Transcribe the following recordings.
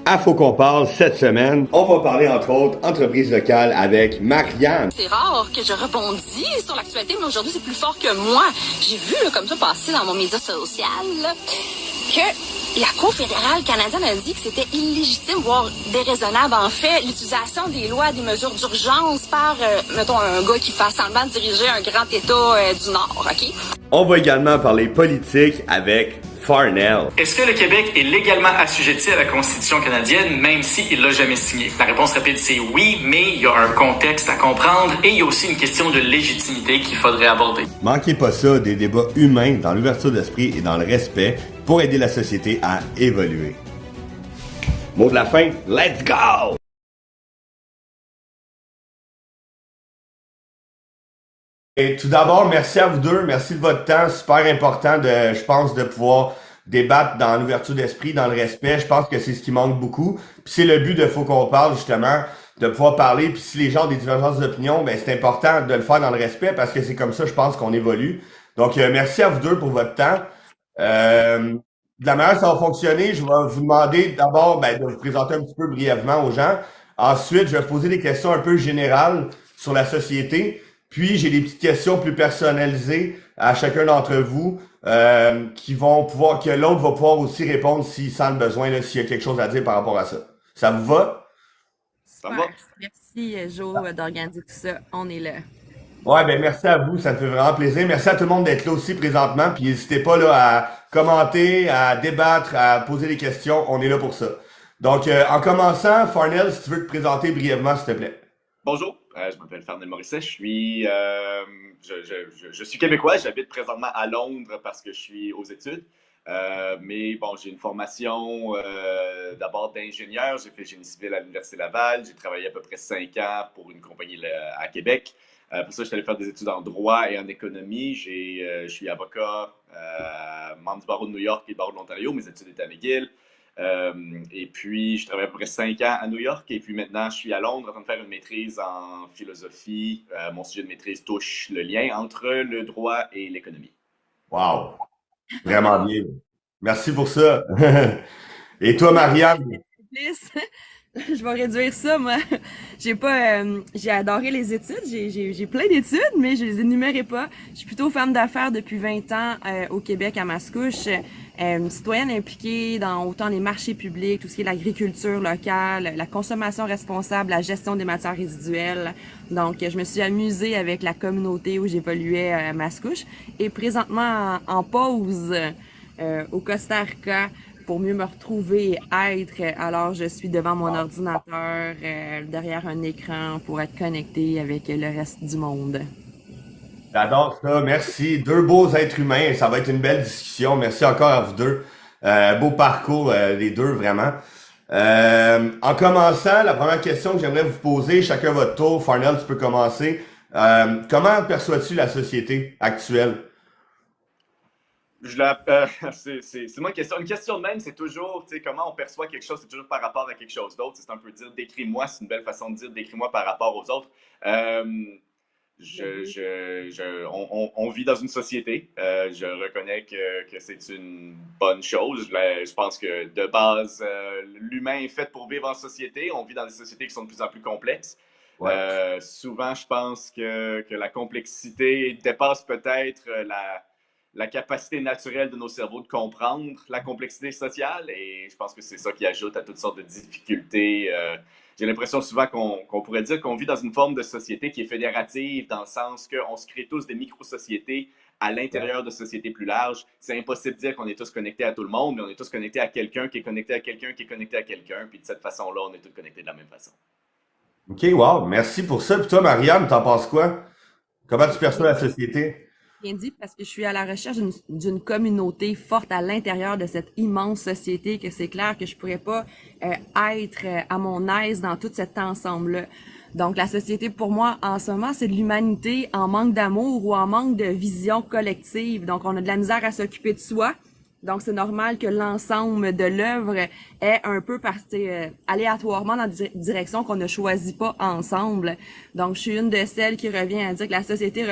à Faut qu'on parle cette semaine, on va parler entre autres entreprises locales avec Marianne. C'est rare que je rebondis sur l'actualité, mais aujourd'hui c'est plus fort que moi. J'ai vu là, comme ça passer dans mon média social là, que la Cour fédérale canadienne a dit que c'était illégitime, voire déraisonnable en fait, l'utilisation des lois, des mesures d'urgence par, mettons, un gars qui fait semblant de diriger un grand État du Nord, OK? On va également parler politique avec Farnell. Est-ce que le Québec est légalement assujetti à la Constitution canadienne, même s'il l'a jamais signée? La réponse rapide, c'est oui, mais il y a un contexte à comprendre et il y a aussi une question de légitimité qu'il faudrait aborder. Manquez pas ça, des débats humains dans l'ouverture d'esprit et dans le respect pour aider la société à évoluer. Mot de la fin, let's go! Et tout d'abord, merci à vous deux, merci de votre temps, super important je pense, de pouvoir débattre dans l'ouverture d'esprit, dans le respect. Je pense que c'est ce qui manque beaucoup. Puis c'est le but de Faut qu'on parle, justement, de pouvoir parler. Puis si les gens ont des divergences d'opinion, ben c'est important de le faire dans le respect parce que c'est comme ça, je pense, qu'on évolue. Donc, merci à vous deux pour votre temps. De la manière que ça va fonctionner, je vais vous demander d'abord de vous présenter un petit peu brièvement aux gens. Ensuite, je vais vous poser des questions un peu générales sur la société. Puis, j'ai des petites questions plus personnalisées à chacun d'entre vous que l'autre va pouvoir aussi répondre s'il sent le besoin, là, s'il y a quelque chose à dire par rapport à ça. Ça vous va? Ça va? Merci, Jo, d'organiser tout ça. On est là. Ouais, merci à vous, ça me fait vraiment plaisir. Merci à tout le monde d'être là aussi présentement. Puis n'hésitez pas là à commenter, à débattre, à poser des questions. On est là pour ça. Donc, en commençant, Farnell, si tu veux te présenter brièvement, s'il te plaît. Bonjour, je m'appelle Farnell Morisset, je suis québécois, j'habite présentement à Londres parce que je suis aux études. Mais bon, j'ai une formation d'abord d'ingénieur, j'ai fait génie civil à l'Université Laval, j'ai travaillé à peu près 5 ans pour une compagnie à Québec. Pour ça, je suis allé faire des études en droit et en économie. Je suis avocat, membre du barreau de New York et du barreau de l'Ontario, mes études étaient à McGill. Et puis, je travaille à peu près 5 ans à New York. Et puis maintenant, je suis à Londres en train de faire une maîtrise en philosophie. Mon sujet de maîtrise touche le lien entre le droit et l'économie. Wow! Vraiment bien. Merci pour ça. Et toi, Marianne? Je vais réduire ça, moi. J'ai adoré les études. J'ai plein d'études, mais je les énumérais pas. Je suis plutôt femme d'affaires depuis 20 ans au Québec, à Mascouche. Citoyenne impliquée dans autant les marchés publics, tout ce qui est l'agriculture locale, la consommation responsable, la gestion des matières résiduelles. Donc, je me suis amusée avec la communauté où j'évoluais à Mascouche. Et présentement, en pause au Costa Rica, pour mieux me retrouver et être. Alors, je suis devant mon ordinateur, derrière un écran pour être connecté avec le reste du monde. J'adore ça. Merci. Deux beaux êtres humains. Ça va être une belle discussion. Merci encore à vous deux. Beau parcours, les deux, vraiment. En commençant, la première question que j'aimerais vous poser, chacun votre tour. Farnell, tu peux commencer. Comment perçois-tu la société actuelle? C'est moi une question. Une question de même, c'est toujours, tu sais, comment on perçoit quelque chose, c'est toujours par rapport à quelque chose d'autre. C'est un peu dire, décris-moi, c'est une belle façon de dire, décris-moi par rapport aux autres. On vit dans une société. Je reconnais que c'est une bonne chose. Je pense que de base, l'humain est fait pour vivre en société. On vit dans des sociétés qui sont de plus en plus complexes. Ouais. Souvent, je pense que la complexité dépasse peut-être la capacité naturelle de nos cerveaux de comprendre la complexité sociale. Et je pense que c'est ça qui ajoute à toutes sortes de difficultés. J'ai l'impression souvent qu'on pourrait dire qu'on vit dans une forme de société qui est fédérative, dans le sens qu'on se crée tous des micro-sociétés à l'intérieur de sociétés plus larges. C'est impossible de dire qu'on est tous connectés à tout le monde, mais on est tous connectés à quelqu'un qui est connecté à quelqu'un qui est connecté à quelqu'un. Puis de cette façon-là, on est tous connectés de la même façon. OK, wow. Merci pour ça. Puis toi, Marianne, t'en penses quoi? Comment tu perçois la société? Bien dit, parce que je suis à la recherche d'une communauté forte à l'intérieur de cette immense société, que c'est clair que je pourrais pas être à mon aise dans tout cet ensemble-là. Donc, la société, pour moi, en ce moment, c'est de l'humanité en manque d'amour ou en manque de vision collective. Donc, on a de la misère à s'occuper de soi. Donc, c'est normal que l'ensemble de l'œuvre est un peu parti aléatoirement dans des directions qu'on ne choisit pas ensemble. Donc, je suis une de celles qui revient à dire que la société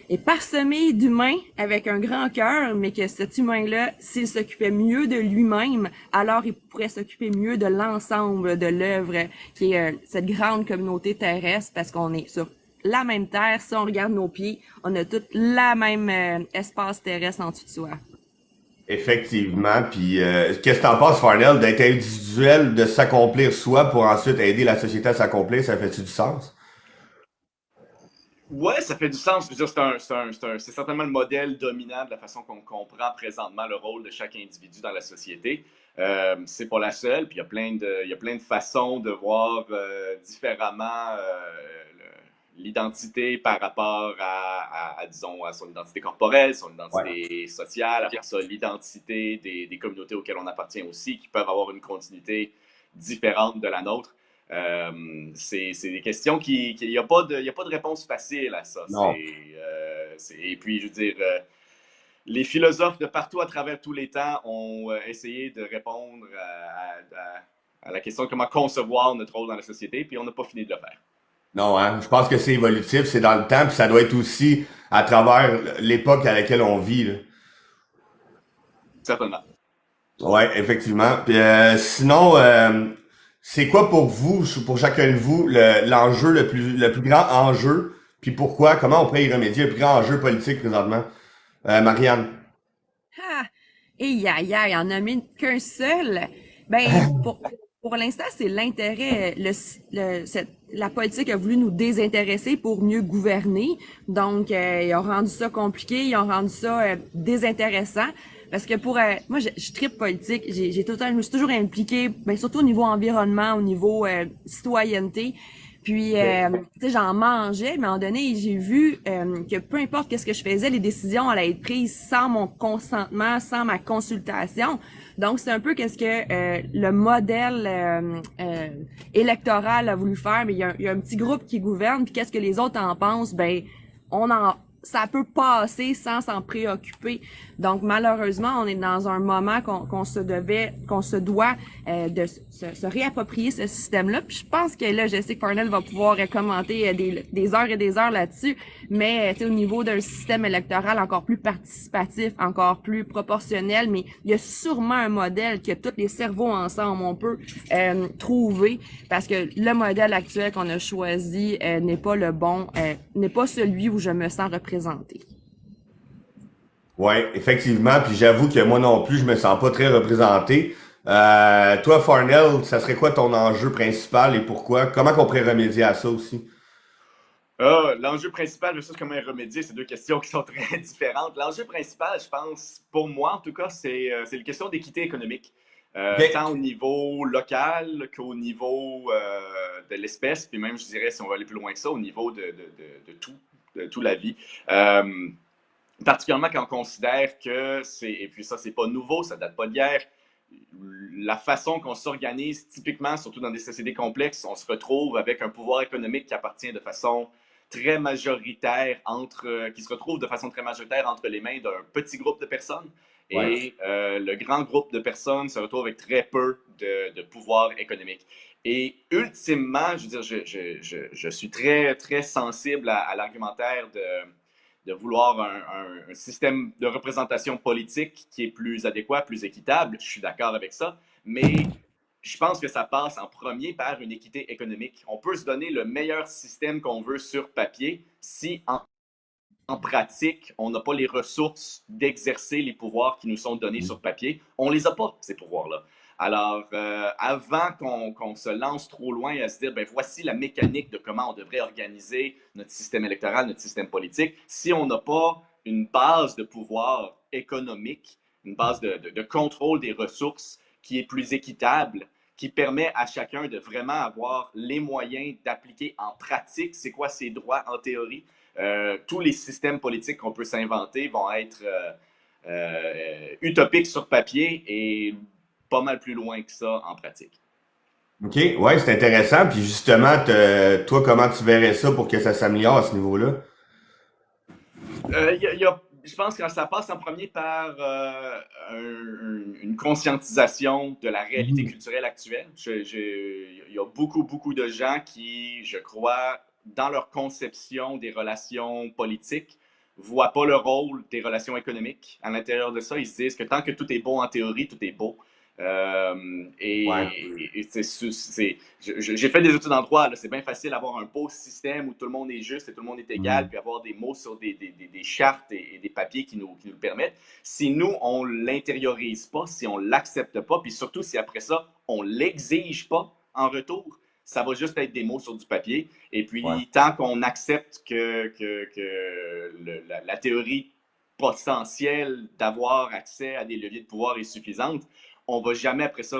est parsemé d'humains avec un grand cœur, mais que cet humain-là, s'il s'occupait mieux de lui-même, alors il pourrait s'occuper mieux de l'ensemble de l'œuvre qui est cette grande communauté terrestre, parce qu'on est sur la même terre. Si on regarde nos pieds, on a toute la même espace terrestre en dessous de soi. Effectivement. Puis, qu'est-ce que t'en penses, Farnell, d'être individuel, de s'accomplir soi pour ensuite aider la société à s'accomplir, ça fait-tu du sens? Ouais, ça fait du sens. Je veux dire, c'est certainement le modèle dominant de la façon qu'on comprend présentement le rôle de chaque individu dans la société. C'est pas la seule, puis il y a plein de façons de voir différemment l'identité par rapport disons, à son identité corporelle, son Ouais. identité sociale, après ça, l'identité des communautés auxquelles on appartient aussi, qui peuvent avoir une continuité différente de la nôtre. C'est des questions il n'y a pas y a pas de réponse facile à ça. Non. Et puis, je veux dire, les philosophes de partout à travers tous les temps ont essayé de répondre à la question de comment concevoir notre rôle dans la société, puis on n'a pas fini de le faire. Non, hein. Je pense que c'est évolutif, c'est dans le temps, puis ça doit être aussi à travers l'époque à laquelle on vit, là. Certainement. Ouais, effectivement. Puis, sinon, c'est quoi pour vous, pour chacun de vous, l'enjeu le plus grand enjeu, puis pourquoi, comment on pourrait y remédier, le plus grand enjeu politique présentement? Marianne. Ah! Et il y en a mis qu'un seul. Ben, pour l'instant, c'est l'intérêt. La politique a voulu nous désintéresser pour mieux gouverner. Donc, ils ont rendu ça compliqué, ils ont rendu ça désintéressant. Parce que moi, je tripe politique. Je me suis toujours impliquée, ben, surtout au niveau environnement, au niveau citoyenneté. Puis, tu sais, j'en mangeais, mais à un moment donné, j'ai vu que peu importe qu'est-ce que je faisais, les décisions allaient être prises sans mon consentement, sans ma consultation. Donc, c'est un peu qu'est-ce que le modèle électoral a voulu faire, mais il y a un petit groupe qui gouverne, puis qu'est-ce que les autres en pensent? Ben, ça peut passer sans s'en préoccuper. Donc, malheureusement, on est dans un moment qu'on se doit de se réapproprier ce système-là. Puis je pense que là, je sais que Farnell va pouvoir commenter des heures et des heures là-dessus, mais au niveau d'un système électoral encore plus participatif, encore plus proportionnel, mais il y a sûrement un modèle que tous les cerveaux ensemble, on peut trouver, parce que le modèle actuel qu'on a choisi n'est pas le bon, n'est pas celui où je me sens représentée. Ouais, effectivement. Puis j'avoue que moi non plus, je me sens pas très représenté. Toi, Farnell, ça serait quoi ton enjeu principal et pourquoi? Comment qu'on pourrait remédier à ça aussi? L'enjeu principal versus comment y remédier, c'est deux questions qui sont très différentes. L'enjeu principal, je pense, pour moi en tout cas, c'est une question d'équité économique. OK. Tant au niveau local qu'au niveau de l'espèce, puis même, je dirais, si on va aller plus loin que ça, au niveau de toute la vie. Particulièrement quand on considère que et puis ça, c'est pas nouveau, ça date pas d'hier, la façon qu'on s'organise typiquement, surtout dans des sociétés complexes, on se retrouve avec un pouvoir économique qui appartient de façon très majoritaire qui se retrouve de façon très majoritaire entre les mains d'un petit groupe de personnes. Ouais. Et le grand groupe de personnes se retrouve avec très peu de pouvoir économique. Et ultimement, je veux dire, je suis très, très sensible à l'argumentaire de vouloir un système de représentation politique qui est plus adéquat, plus équitable. Je suis d'accord avec ça, mais je pense que ça passe en premier par une équité économique. On peut se donner le meilleur système qu'on veut sur papier si en pratique, on n'a pas les ressources d'exercer les pouvoirs qui nous sont donnés sur papier. On les a pas, ces pouvoirs-là. Alors, avant qu'on se lance trop loin à se dire, ben voici la mécanique de comment on devrait organiser notre système électoral, notre système politique, si on n'a pas une base de pouvoir économique, une base de contrôle des ressources qui est plus équitable, qui permet à chacun de vraiment avoir les moyens d'appliquer en pratique c'est quoi ses droits en théorie, tous les systèmes politiques qu'on peut s'inventer vont être utopiques sur papier et pas mal plus loin que ça en pratique. OK, ouais, c'est intéressant. Puis justement, toi, comment tu verrais ça pour que ça s'améliore à ce niveau-là? Je pense que ça passe en premier par une conscientisation de la réalité Mhm. culturelle actuelle. Il y a beaucoup, beaucoup de gens qui, je crois, dans leur conception des relations politiques, voient pas le rôle des relations économiques à l'intérieur de ça. Ils se disent que tant que tout est beau en théorie, tout est beau. Ouais. J'ai fait des études en droit, c'est bien facile d'avoir un beau système où tout le monde est juste et tout le monde est égal, Mm. puis avoir des mots sur des chartes et des papiers qui nous le permettent. Si nous, on l'intériorise pas, si on l'accepte pas, puis surtout si après ça, on l'exige pas en retour, ça va juste être des mots sur du papier. Et Ouais. puis, tant qu'on accepte que la théorie potentielle d'avoir accès à des leviers de pouvoir est suffisante, on va jamais après ça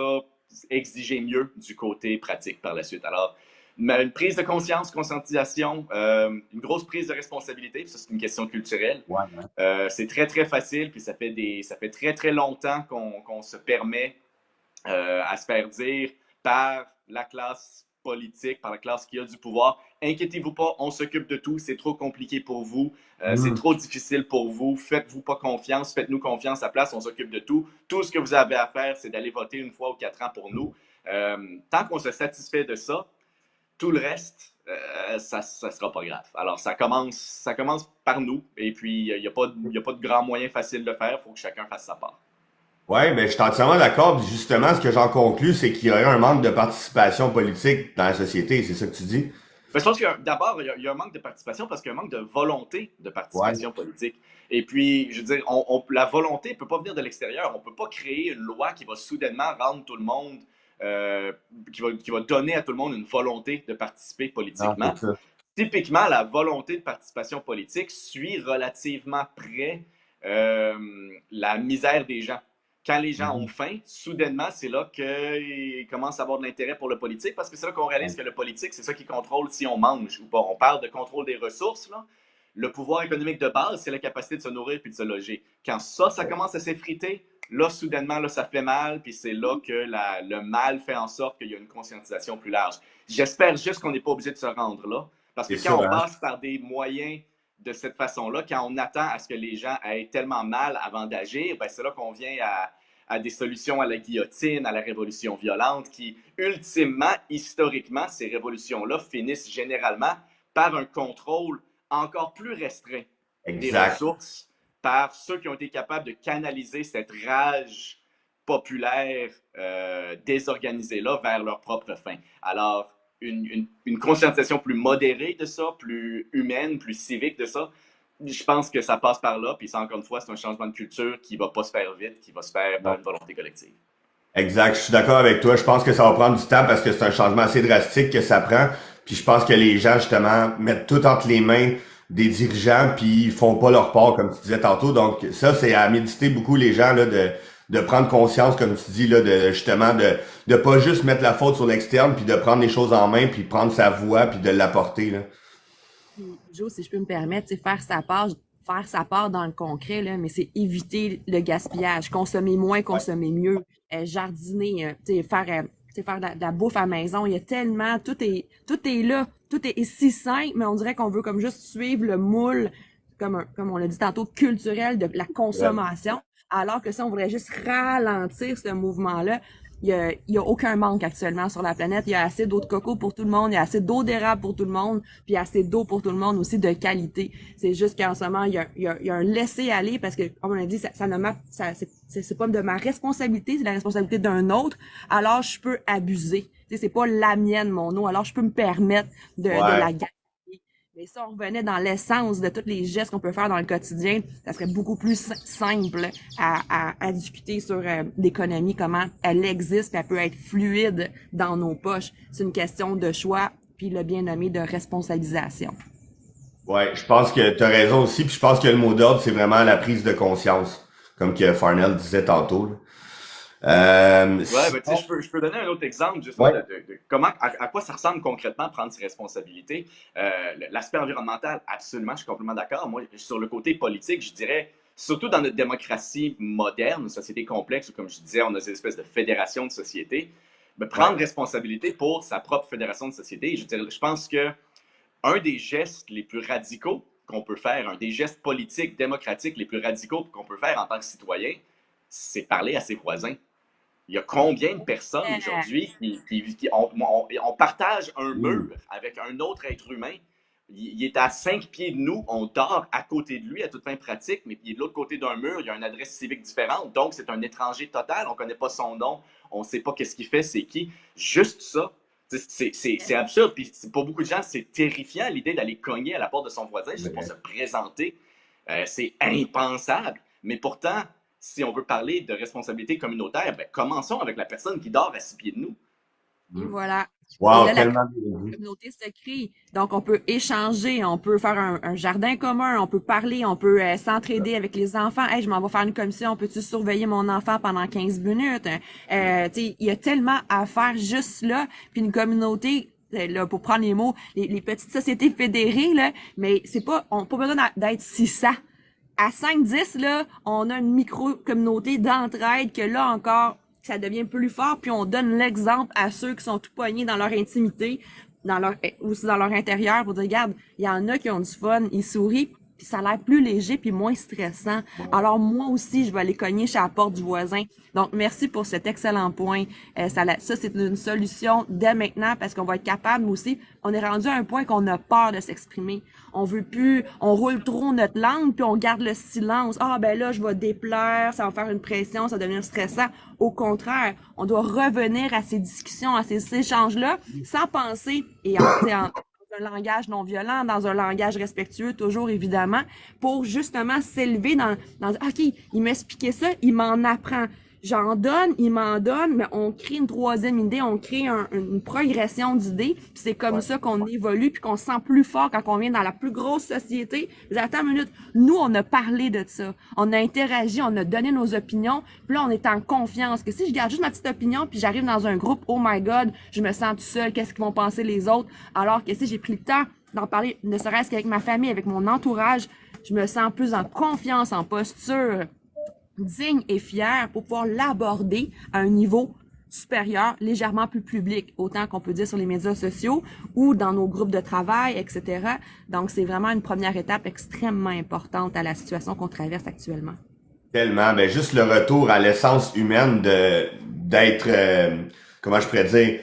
exiger mieux du côté pratique par la suite. Alors, une prise de conscience, conscientisation, une grosse prise de responsabilité, ça c'est une question culturelle. Ouais. C'est très très facile, puis ça fait très très longtemps qu'on se permet à se faire dire par la classe politique, par la classe qui a du pouvoir, inquiétez-vous pas, on s'occupe de tout, c'est trop compliqué pour vous, c'est Mm. trop difficile pour vous, faites-vous pas confiance, faites-nous confiance à place, on s'occupe de tout. Tout ce que vous avez à faire, c'est d'aller voter une fois ou 4 ans pour nous. Tant qu'on se satisfait de ça, tout le reste, ça sera pas grave. Alors, ça commence par nous, et puis il n'y a pas de grand moyen facile de faire, il faut que chacun fasse sa part. Ouais, ben, je suis entièrement d'accord. Puis justement, ce que j'en conclus, c'est qu'il y aurait un manque de participation politique dans la société. C'est ça que tu dis? Mais je pense que d'abord, il y a un manque de participation parce qu'il y a un manque de volonté de Ouais. participation politique. Et puis, je veux dire, la volonté ne peut pas venir de l'extérieur. On ne peut pas créer une loi qui va soudainement rendre tout le monde, qui va donner à tout le monde une volonté de participer Non, politiquement. c'est ça. Typiquement, la volonté de participation politique suit relativement près la misère des gens. Quand les gens ont Mhm. faim, soudainement, c'est là qu'ils commencent à avoir de l'intérêt pour le politique parce que c'est là qu'on réalise Ouais. que le politique, c'est ça qui contrôle si on mange ou pas. On parle de contrôle des ressources, là. Le pouvoir économique de base, c'est la capacité de se nourrir puis de se loger. Quand ça commence à s'effriter, là, soudainement, là, ça fait mal, puis c'est là que le mal fait en sorte qu'il y a une conscientisation plus large. J'espère juste qu'on n'est pas obligé de se rendre là, parce que C'est ça, quand on hein? passe par des moyens de cette façon-là, quand on attend à ce que les gens aient tellement mal avant d'agir, ben c'est là qu'on vient à des solutions à la guillotine, à la révolution violente, qui, ultimement, historiquement, ces révolutions-là finissent généralement par un contrôle encore plus restreint des Exact. ressources, par ceux qui ont été capables de canaliser cette rage populaire désorganisée-là vers leur propre fin. Alors, une conscientisation plus modérée de ça, plus humaine, plus civique de ça, je pense que ça passe par là. Puis ça, encore une fois, c'est un changement de culture qui va pas se faire vite, qui va se faire par Non. une volonté collective. Exact. Je suis d'accord avec toi. Je pense que ça va prendre du temps parce que c'est un changement assez drastique que ça prend. Puis je pense que les gens, justement, mettent tout entre les mains des dirigeants puis ils font pas leur part, comme tu disais tantôt. Donc, ça, c'est à méditer beaucoup les gens, là, de prendre conscience, comme tu dis, là, de justement, de pas juste mettre la faute sur l'externe puis de prendre les choses en main puis prendre sa voix puis de l'apporter, là. Puis, Joe, si je peux me permettre, c'est faire sa part dans le concret, là, mais c'est éviter le gaspillage, consommer moins, Ouais. consommer mieux, jardiner, faire de la bouffe à la maison. Il y a tellement, tout est là, tout est si simple, mais on dirait qu'on veut comme juste suivre le moule, comme on l'a dit tantôt, culturel de la Ouais. consommation, alors que ça, on voudrait juste ralentir ce mouvement-là. Il y a aucun manque actuellement sur la planète. Il y a assez d'eau de coco pour tout le monde, il y a assez d'eau d'érable pour tout le monde, puis il y a assez d'eau pour tout le monde aussi de qualité. C'est juste qu'en ce moment, il y a un laisser-aller parce que, comme on a dit, c'est pas de ma responsabilité, c'est la responsabilité d'un autre. Alors, je peux abuser. C'est pas la mienne, mon eau. Alors, je peux me permettre de la Ouais. gaspiller. Mais si on revenait dans l'essence de tous les gestes qu'on peut faire dans le quotidien, ça serait beaucoup plus simple à discuter sur l'économie, comment elle existe, puis elle peut être fluide dans nos poches. C'est une question de choix, puis le bien nommé de responsabilisation. Ouais, je pense que tu as raison aussi, puis je pense que le mot d'ordre, c'est vraiment la prise de conscience, comme que Farnell disait tantôt, là. Ouais, ben, tu sais, Sinon, je peux donner un autre exemple justement ouais, de comment, à quoi ça ressemble concrètement prendre ses responsabilités. L'aspect environnemental, absolument, je suis complètement d'accord. Moi, sur le côté politique, je dirais, surtout dans notre démocratie moderne, une société complexe, où, comme je disais, on a des espèces de fédérations de sociétés, ben, ouais, prendre responsabilité pour sa propre fédération de société. Je pense que un des gestes les plus radicaux qu'on peut faire, un des gestes politiques, démocratiques les plus radicaux qu'on peut faire en tant que citoyen, c'est parler à ses voisins. Il y a combien de personnes aujourd'hui qui on partage un mm, mur avec un autre être humain Il est à 5 pieds de nous, on dort à côté de lui à toute fin pratique, mais il est de l'autre côté d'un mur, il y a une adresse civique différente, donc c'est un étranger total, on ne connaît pas son nom, on ne sait pas qu'est-ce qu'il fait, c'est qui. Juste ça, c'est absurde. Puis pour beaucoup de gens, c'est terrifiant l'idée d'aller cogner à la porte de son voisin juste pour se présenter. C'est impensable. Mais pourtant, si on veut parler de responsabilité communautaire, ben, commençons avec la personne qui dort à 6 pieds de nous. Et voilà. Wow, Et là, tellement la bien dit. communauté se crée. Donc, on peut échanger, on peut faire un jardin commun, on peut parler, on peut s'entraider avec les enfants. Hey, je m'en vais faire une commission, peux-tu surveiller mon enfant pendant 15 minutes? Il y a tellement à faire juste là. Puis une communauté, là, pour prendre les mots, les petites sociétés fédérées, là, mais c'est pas, on n'a pas besoin d'être 600. À 5-10, là, on a une micro-communauté d'entraide que là encore, ça devient plus fort, puis on donne l'exemple à ceux qui sont tout poignés dans leur intimité, aussi dans leur intérieur, pour dire, regarde, il y en a qui ont du fun, ils sourient, puis ça a l'air plus léger puis moins stressant. Alors moi aussi, je vais aller cogner chez la porte du voisin. Donc merci pour cet excellent point. Ça c'est une solution dès maintenant parce qu'on va être capable, mais aussi, on est rendu à un point qu'on a peur de s'exprimer. On veut plus, on roule trop notre langue puis on garde le silence. Ah ben là, je vais déplaire, ça va faire une pression, ça va devenir stressant. Au contraire, on doit revenir à ces discussions, à ces échanges-là, sans penser et en un langage non violent, dans un langage respectueux, toujours évidemment, pour justement s'élever dans OK, il m'expliquait ça, il m'en apprend. J'en donne, il m'en donne, mais on crée une troisième idée, on crée une progression d'idées, puis c'est comme ça qu'on évolue, puis qu'on se sent plus fort quand on vient dans la plus grosse société. Attends une minute, nous, on a parlé de ça, on a interagi, on a donné nos opinions, puis là, on est en confiance, que si je garde juste ma petite opinion, puis j'arrive dans un groupe, oh my God, je me sens tout seul, qu'est-ce qu'ils vont penser les autres, alors que si j'ai pris le temps d'en parler, ne serait-ce qu'avec ma famille, avec mon entourage, je me sens plus en confiance, en posture, digne et fier pour pouvoir l'aborder à un niveau supérieur, légèrement plus public, autant qu'on peut dire sur les médias sociaux ou dans nos groupes de travail, etc. Donc, c'est vraiment une première étape extrêmement importante à la situation qu'on traverse actuellement. Tellement. Ben, juste le retour à l'essence humaine d'être, comment je pourrais dire,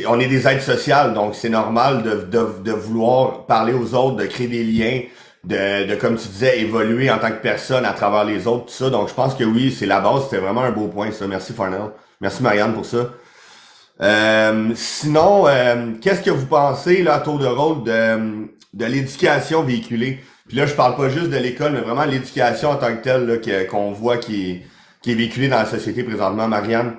on est des êtres sociaux, donc c'est normal de vouloir parler aux autres, de créer des liens, de comme tu disais, évoluer en tant que personne à travers les autres, tout ça. Donc, je pense que oui, c'est la base. C'était vraiment un beau point, ça. Merci, Farnell. Merci, Marianne, pour ça. Sinon, qu'est-ce que vous pensez, là, à tour de rôle, de l'éducation véhiculée? Puis là, je parle pas juste de l'école, mais vraiment l'éducation en tant que telle, là, qu'on voit qui est véhiculée dans la société présentement. Marianne?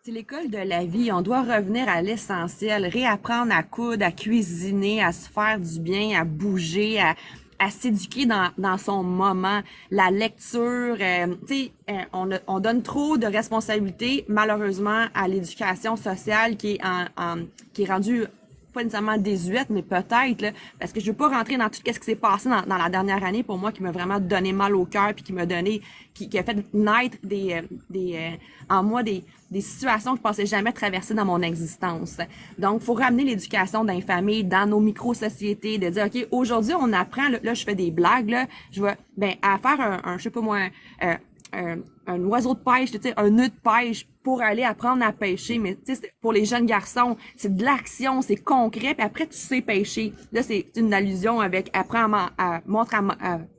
C'est l'école de la vie. On doit revenir à l'essentiel, réapprendre à coudre, à cuisiner, à se faire du bien, à bouger, à s'éduquer dans son moment. La lecture, on donne trop de responsabilités, malheureusement, à l'éducation sociale qui est rendue pas nécessairement désuète, mais peut-être, là, parce que je veux pas rentrer dans tout ce qui s'est passé dans la dernière année pour moi, qui m'a vraiment donné mal au cœur, puis qui m'a donné, qui a fait naître en moi des situations que je pensais jamais traverser dans mon existence. Donc, faut ramener l'éducation dans les familles, dans nos micro-sociétés, de dire, OK, aujourd'hui, on apprend, là, je fais des blagues, là, je vais, à faire je sais pas moi, un oiseau de pêche, tu sais, un nœud de pêche pour aller apprendre à pêcher. Mais tu sais, pour les jeunes garçons, c'est de l'action, c'est concret, puis après tu sais pêcher. Là, c'est une allusion avec apprends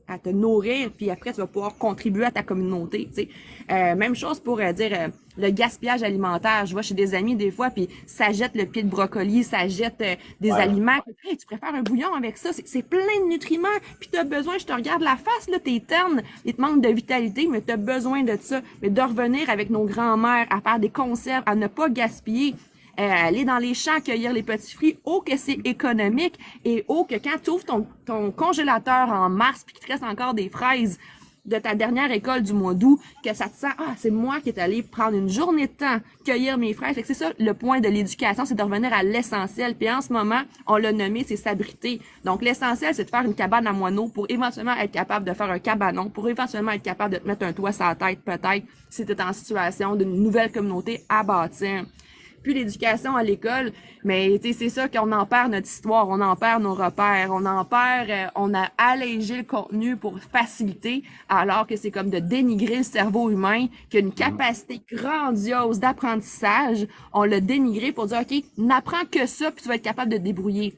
à te nourrir, puis après tu vas pouvoir contribuer à ta communauté. Tu sais, même chose pour dire le gaspillage alimentaire. Je vois chez des amis des fois, puis ça jette le pied de brocoli, ça jette des aliments. Hey, tu préfères un bouillon avec ça, c'est plein de nutriments. Puis t'as besoin, je te regarde la face, là, t'es terne, il te manque de vitalité, mais t'as besoin de ça. Mais de revenir avec nos grands-mères à faire des conserves, à ne pas gaspiller. Aller dans les champs, cueillir les petits fruits, que c'est économique et que quand tu ouvres ton congélateur en mars puis qu'il te reste encore des fraises de ta dernière école du mois d'août, que ça te sent, c'est moi qui est allé prendre une journée de temps, cueillir mes fraises. Fait que c'est ça le point de l'éducation, c'est de revenir à l'essentiel. Puis en ce moment, on l'a nommé, c'est s'abriter. Donc l'essentiel, c'est de faire une cabane à moineaux pour éventuellement être capable de faire un cabanon, pour éventuellement être capable de te mettre un toit sur la tête, peut-être, si tu es en situation d'une nouvelle communauté à bâtir. Puis l'éducation à l'école, mais c'est ça qu'on en perd notre histoire, on en perd nos repères, on en perd, on a allégé le contenu pour faciliter, alors que c'est comme de dénigrer le cerveau humain, qui a une capacité grandiose d'apprentissage, on l'a dénigré pour dire, OK, n'apprends que ça, puis tu vas être capable de te débrouiller.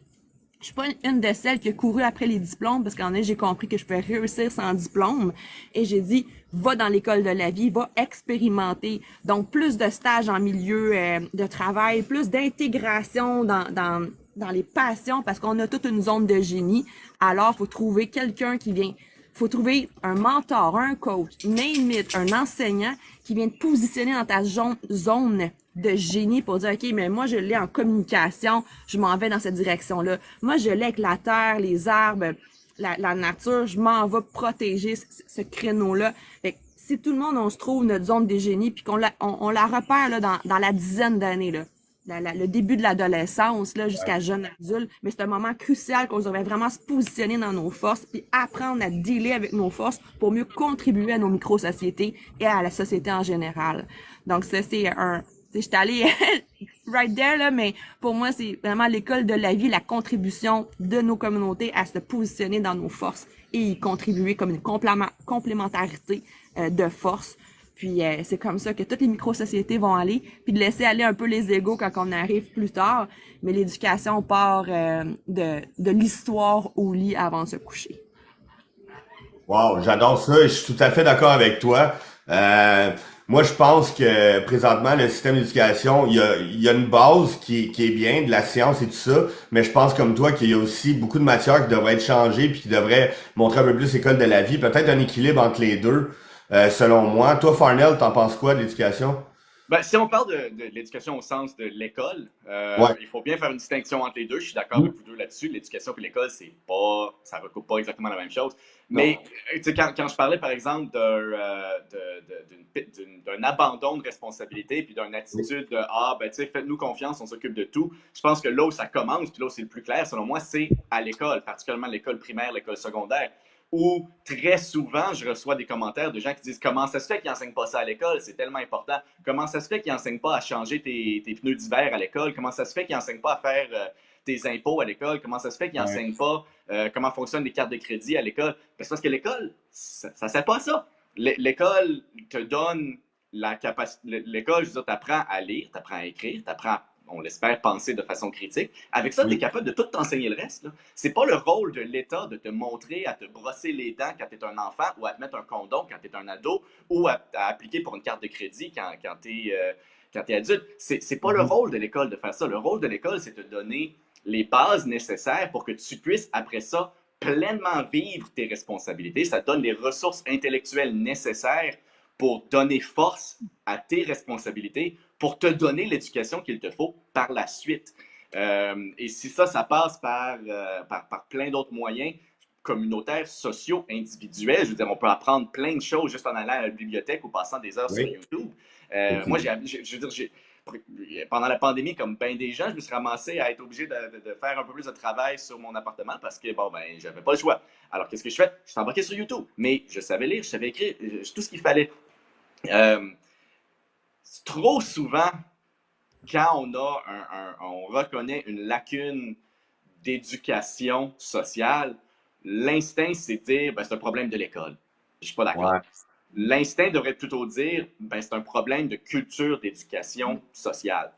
Je suis pas une de celles qui a couru après les diplômes parce qu'en est, j'ai compris que je pouvais réussir sans diplôme. Et j'ai dit, va dans l'école de la vie, va expérimenter. Donc, plus de stages en milieu de travail, plus d'intégration dans les passions parce qu'on a toute une zone de génie. Alors, faut trouver quelqu'un qui vient. Faut trouver un mentor, un coach, name it, un enseignant qui vient te positionner dans ta zone de génie pour dire, OK, mais moi, je l'ai en communication, je m'en vais dans cette direction-là. Moi, je l'ai avec la terre, les arbres, la nature, je m'en vais protéger ce créneau-là. Fait que si tout le monde, on se trouve notre zone de génie puis qu'on la repère là, dans la dizaine d'années, là. Le début de l'adolescence là jusqu'à jeune adulte, mais c'est un moment crucial qu'on devrait vraiment se positionner dans nos forces puis apprendre à dealer avec nos forces pour mieux contribuer à nos micro-sociétés et à la société en général. Donc ça, c'est j'étais allée right there, là, mais pour moi, c'est vraiment l'école de la vie, la contribution de nos communautés à se positionner dans nos forces et y contribuer comme une complémentarité de force. Puis c'est comme ça que toutes les micro-sociétés vont aller, puis de laisser aller un peu les égos quand on arrive plus tard. Mais l'éducation part de l'histoire au lit avant de se coucher. Wow, j'adore ça et je suis tout à fait d'accord avec toi. Moi, je pense que présentement, le système d'éducation, il y a une base qui est bien, de la science et tout ça, mais je pense comme toi qu'il y a aussi beaucoup de matières qui devraient être changées puis qui devraient montrer un peu plus l'école de la vie, peut-être un équilibre entre les deux. Selon moi. Toi, Farnell, t'en penses quoi de l'éducation? Ben, si on parle de l'éducation au sens de l'école, Ouais. il faut bien faire une distinction entre les deux. Je suis d'accord avec vous deux là-dessus. L'éducation et l'école, ça recoupe pas exactement la même chose. Mais tu sais, quand je parlais, par exemple, d'un abandon de responsabilité puis d'une attitude de ben, tu sais, faites-nous confiance, on s'occupe de tout. Je pense que là où ça commence, puis là où c'est le plus clair, selon moi, c'est à l'école, particulièrement l'école primaire, l'école secondaire, où très souvent, je reçois des commentaires de gens qui disent « Comment ça se fait qu'ils n'enseignent pas ça à l'école? C'est tellement important. Comment ça se fait qu'ils n'enseignent pas à changer tes pneus d'hiver à l'école? Comment ça se fait qu'ils n'enseignent pas à faire tes impôts à l'école? Comment ça se fait qu'ils n'enseignent pas comment fonctionnent les cartes de crédit à l'école? » C'est parce que l'école, ça ne sert pas à ça. L'école te donne la capacité... L'école, je veux dire, t'apprends à lire, t'apprends à écrire, t'apprends on l'espère, penser de façon critique. Avec ça, tu es capable de tout t'enseigner le reste. C'est pas le rôle de l'État de te montrer à te brosser les dents quand tu es un enfant ou à te mettre un condom quand tu es un ado ou à appliquer pour une carte de crédit quand tu es adulte. C'est pas le rôle de l'école de faire ça. Le rôle de l'école, c'est de te donner les bases nécessaires pour que tu puisses, après ça, pleinement vivre tes responsabilités. Ça te donne les ressources intellectuelles nécessaires pour donner force à tes responsabilités, pour te donner l'éducation qu'il te faut par la suite. Et si ça passe par plein d'autres moyens communautaires, sociaux, individuels, je veux dire, on peut apprendre plein de choses juste en allant à la bibliothèque ou passant des heures sur YouTube. Moi, je veux dire, pendant la pandémie, comme bien des gens, je me suis ramassé à être obligé de faire un peu plus de travail sur mon appartement parce que, bon, ben, j'avais pas le choix. Alors, qu'est-ce que je fais? Je suis embarqué sur YouTube, mais je savais lire, je savais écrire, tout ce qu'il fallait. Trop souvent, quand on reconnaît une lacune d'éducation sociale, l'instinct, c'est de dire, ben, c'est un problème de l'école. Je suis pas d'accord. Ouais. L'instinct devrait plutôt dire, ben, c'est un problème de culture d'éducation sociale.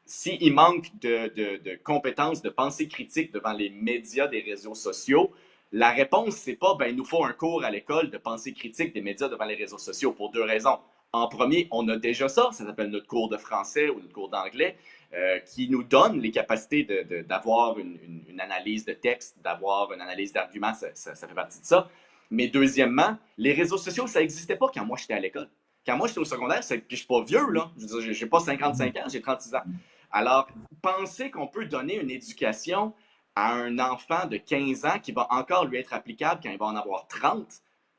S'il manque de compétences de pensée critique devant les médias des réseaux sociaux, la réponse, c'est pas, ben, il nous faut un cours à l'école de pensée critique des médias devant les réseaux sociaux pour deux raisons. En premier, on a déjà ça s'appelle notre cours de français ou notre cours d'anglais, qui nous donne les capacités d'avoir une analyse de texte, d'avoir une analyse d'arguments, ça fait partie de ça. Mais deuxièmement, les réseaux sociaux, ça n'existait pas quand moi j'étais à l'école. Quand moi j'étais au secondaire, puis je suis pas vieux, là. Je veux dire, j'ai pas 55 ans, j'ai 36 ans. Alors, penser qu'on peut donner une éducation à un enfant de 15 ans qui va encore lui être applicable quand il va en avoir 30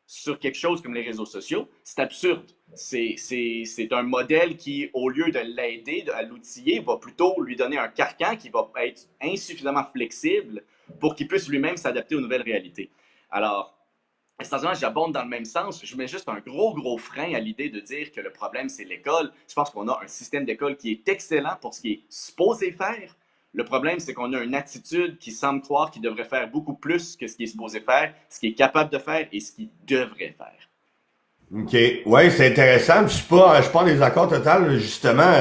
sur quelque chose comme les réseaux sociaux, c'est absurde. C'est un modèle qui, au lieu de l'aider, à l'outiller, va plutôt lui donner un carcan qui va être insuffisamment flexible pour qu'il puisse lui-même s'adapter aux nouvelles réalités. Alors, essentiellement, j'abonde dans le même sens. Je mets juste un gros frein à l'idée de dire que le problème, c'est l'école. Je pense qu'on a un système d'école qui est excellent pour ce qui est supposé faire. Le problème, c'est qu'on a une attitude qui semble croire qu'il devrait faire beaucoup plus que ce qu'il est supposé faire, ce qu'il est capable de faire et ce qu'il devrait faire. OK. Ouais, c'est intéressant. Puis je suis pas en désaccord total, justement.